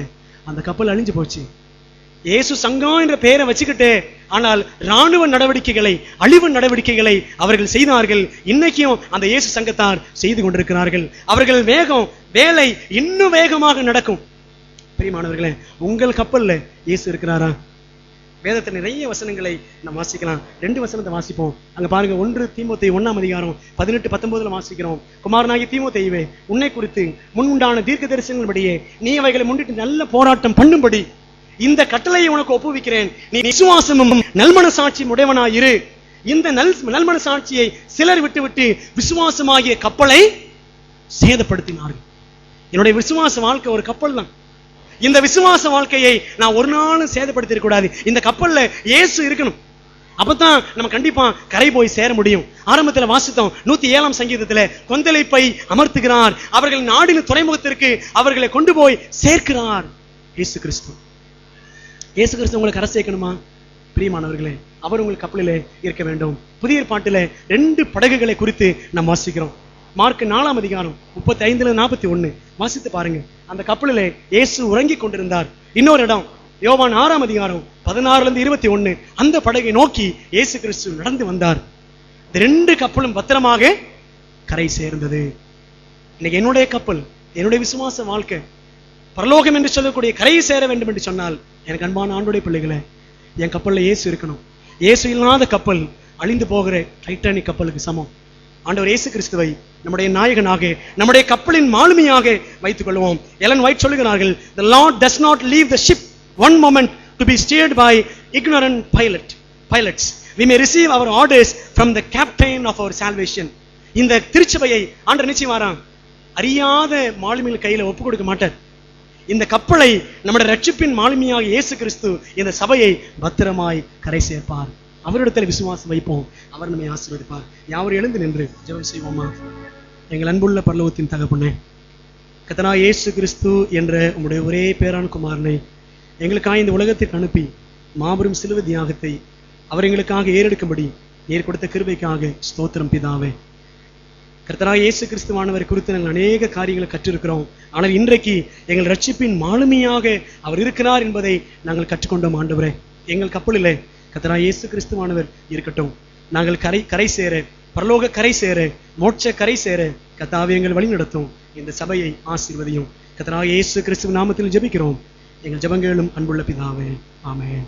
அந்த கப்பல் அழிஞ்சு போச்சு. இயேசு சங்கம் என்ற பெயரை வச்சுக்கிட்டு, ஆனால் ராணுவ நடவடிக்கைகளை, அழிவு நடவடிக்கைகளை அவர்கள் செய்தார்கள். இன்னைக்கும் அந்த இயேசு சங்கத்தார் செய்து கொண்டிருக்கிறார்கள். அவர்கள் வேலை இன்னும் வேகமாக நடக்கும். பிரியமானவர்களே, உங்கள் கப்பல்ல இயேசு இருக்கிறாரா? வேதத்தில் நிறைய வசனங்களை நாம் வாசிக்கலாம். 2 வசனத்தை வாசிப்போம். அங்க பாருங்க, 1 தீமோத்தேயு 1 18-19 வாசிக்கிறோம். குமாரனாகிய தீமோத்தேயுவே, உன்னை குறித்து முன்னுண்டான தீர்க்க தரிசனங்களின்படியே நீ அவைகளை முன்னிட்டு நல்ல போராட்டம் பண்ணும்படி இந்த கட்டளையை உனக்கு ஒப்புவிக்கிறேன். நீ விசுவாசமும் நல்மனசாட்சியும் உடையவனாயிரு. இந்த நல்மனசாட்சியை சிலர் விட்டு விசுவாசமாகிய கப்பலை சேதப்படுத்தினார்கள். என்னுடைய விசுவாச வாழ்க்கை ஒரு கப்பல் தான். இந்த விசுவாச வாழ்க்கையை நான் ஒரு நாளும் சேதப்படுத்திட கூடாது. இந்த கப்பல்ல இயேசு இருக்கணும். அப்பதான் நம்ம கண்டிப்பா கரை போய் சேர முடியும். ஆரம்பத்துல வாசித்தோம் 107ஆம் சங்கீதத்துல, கொந்தளிப்பை அமர்த்துகிறார், அவர்கள் நாடின துறைமுகத்திற்கு அவர்களை கொண்டு போய் சேர்க்கிறார். இயேசு கிறிஸ்து உங்களை கரை சேர்க்கணுமா? பிரியமானவர்களே, அவர் உங்கள் கப்பலிலே இருக்க வேண்டும். புதிய ஏற்பாட்டில 2 படகுகளை குறித்து நாம் வாசிக்கிறோம். மார்க் 4ஆம் அதிகாரம் 35-41 வாசித்து பாருங்க. அந்த கப்பலிலே இயேசு உறங்கிக் கொண்டிருந்தார். இன்னொரு இடம் யோவான் 6ஆம் அதிகாரம் 16-21 அந்த படகை நோக்கி இயேசு கிறிஸ்து நடந்து வந்தார். இந்த 2 கப்பலும் பத்திரமாக கரை சேர்ந்தது. இன்னைக்கு என்னுடைய கப்பல், என்னுடைய விசுவாச வாழ்க்கை பரலோகம் என்று சொல்லக்கூடிய கரையை சேர வேண்டும் என்று சொன்னால், எனக்கு அன்பான ஆண்டவருடைய பிள்ளைகளே, என் கப்பல்ல இயேசு இருக்கணும். இயேசு இல்லாத கப்பல் அழிந்து போகிற டைட்டானிக் கப்பலுக்கு சமம். ஆண்டவர் இயேசு கிறிஸ்துவை நம்முடைய நாயகனாக, நம்முடைய கப்பலின் மாலுமியாக வைத்துக் கொள்வோம். எலன் ஒயிட் சொல்லுகிறார்கள், the Lord does not leave the ship one moment to be steered by ignorant pilots. We may receive our orders from the captain of our salvation. இந்த திருச்சபையை ஆண்டவர் நிச்சயமாறான் அறியாத மாலுமிகள் கையில ஒப்பு கொடுக்க மாட்டார். இந்த கப்பலை நம்முடைய ரட்சிப்பின் மாலுமியாக இயேசு கிறிஸ்து இந்த சபையை பத்திரமாய் கரை சேர்ப்பார். அவரிடத்தில் விசுவாசம் வைப்போம், அவர் நம்மை ஆசீர்வதிப்பார். யாவரும் எழுந்து நின்று ஜெபம் செய்வோமா? எங்கள் அன்புள்ள பரலோகத்தின் தகப்பனே, கர்த்தராகிய இயேசு கிறிஸ்து என்ற உம்முடைய ஒரே பேரான குமாரனை எங்களுக்காக இந்த உலகத்திற்கு அனுப்பி மாபெரும் சிலுவை தியாகத்தை அவர் எங்களுக்காக ஏறெடுக்கும்படி நீர் கொடுத்த கிருபைக்காக ஸ்தோத்திரம் பிதாவே. கர்த்தராகிய இயேசு கிறிஸ்துவானவர் குறித்து நாங்கள் அநேக காரியங்களை கற்றிருக்கிறோம். ஆனால் இன்றைக்கு எங்கள் ரட்சிப்பின் மாலுமியாக அவர் இருக்கிறார் என்பதை நாங்கள் கற்றுக்கொண்டோம். ஆண்டவரே, எங்கள் கப்பலிலே கர்த்தராகிய இயேசு கிறிஸ்துவானவர் இருக்கட்டும். நாங்கள் கரை சேர, பரலோக கரை சேர, மோட்ச கரை சேர கர்த்தாவே எங்கள் வழி நடத்தும். இந்த சபையை ஆசீர்வதியும். கர்த்தராகிய இயேசு கிறிஸ்து நாமத்தில் ஜெபிக்கிறோம். எங்கள் ஜெபங்களும் அன்புள்ள பிதாவே, ஆமென்.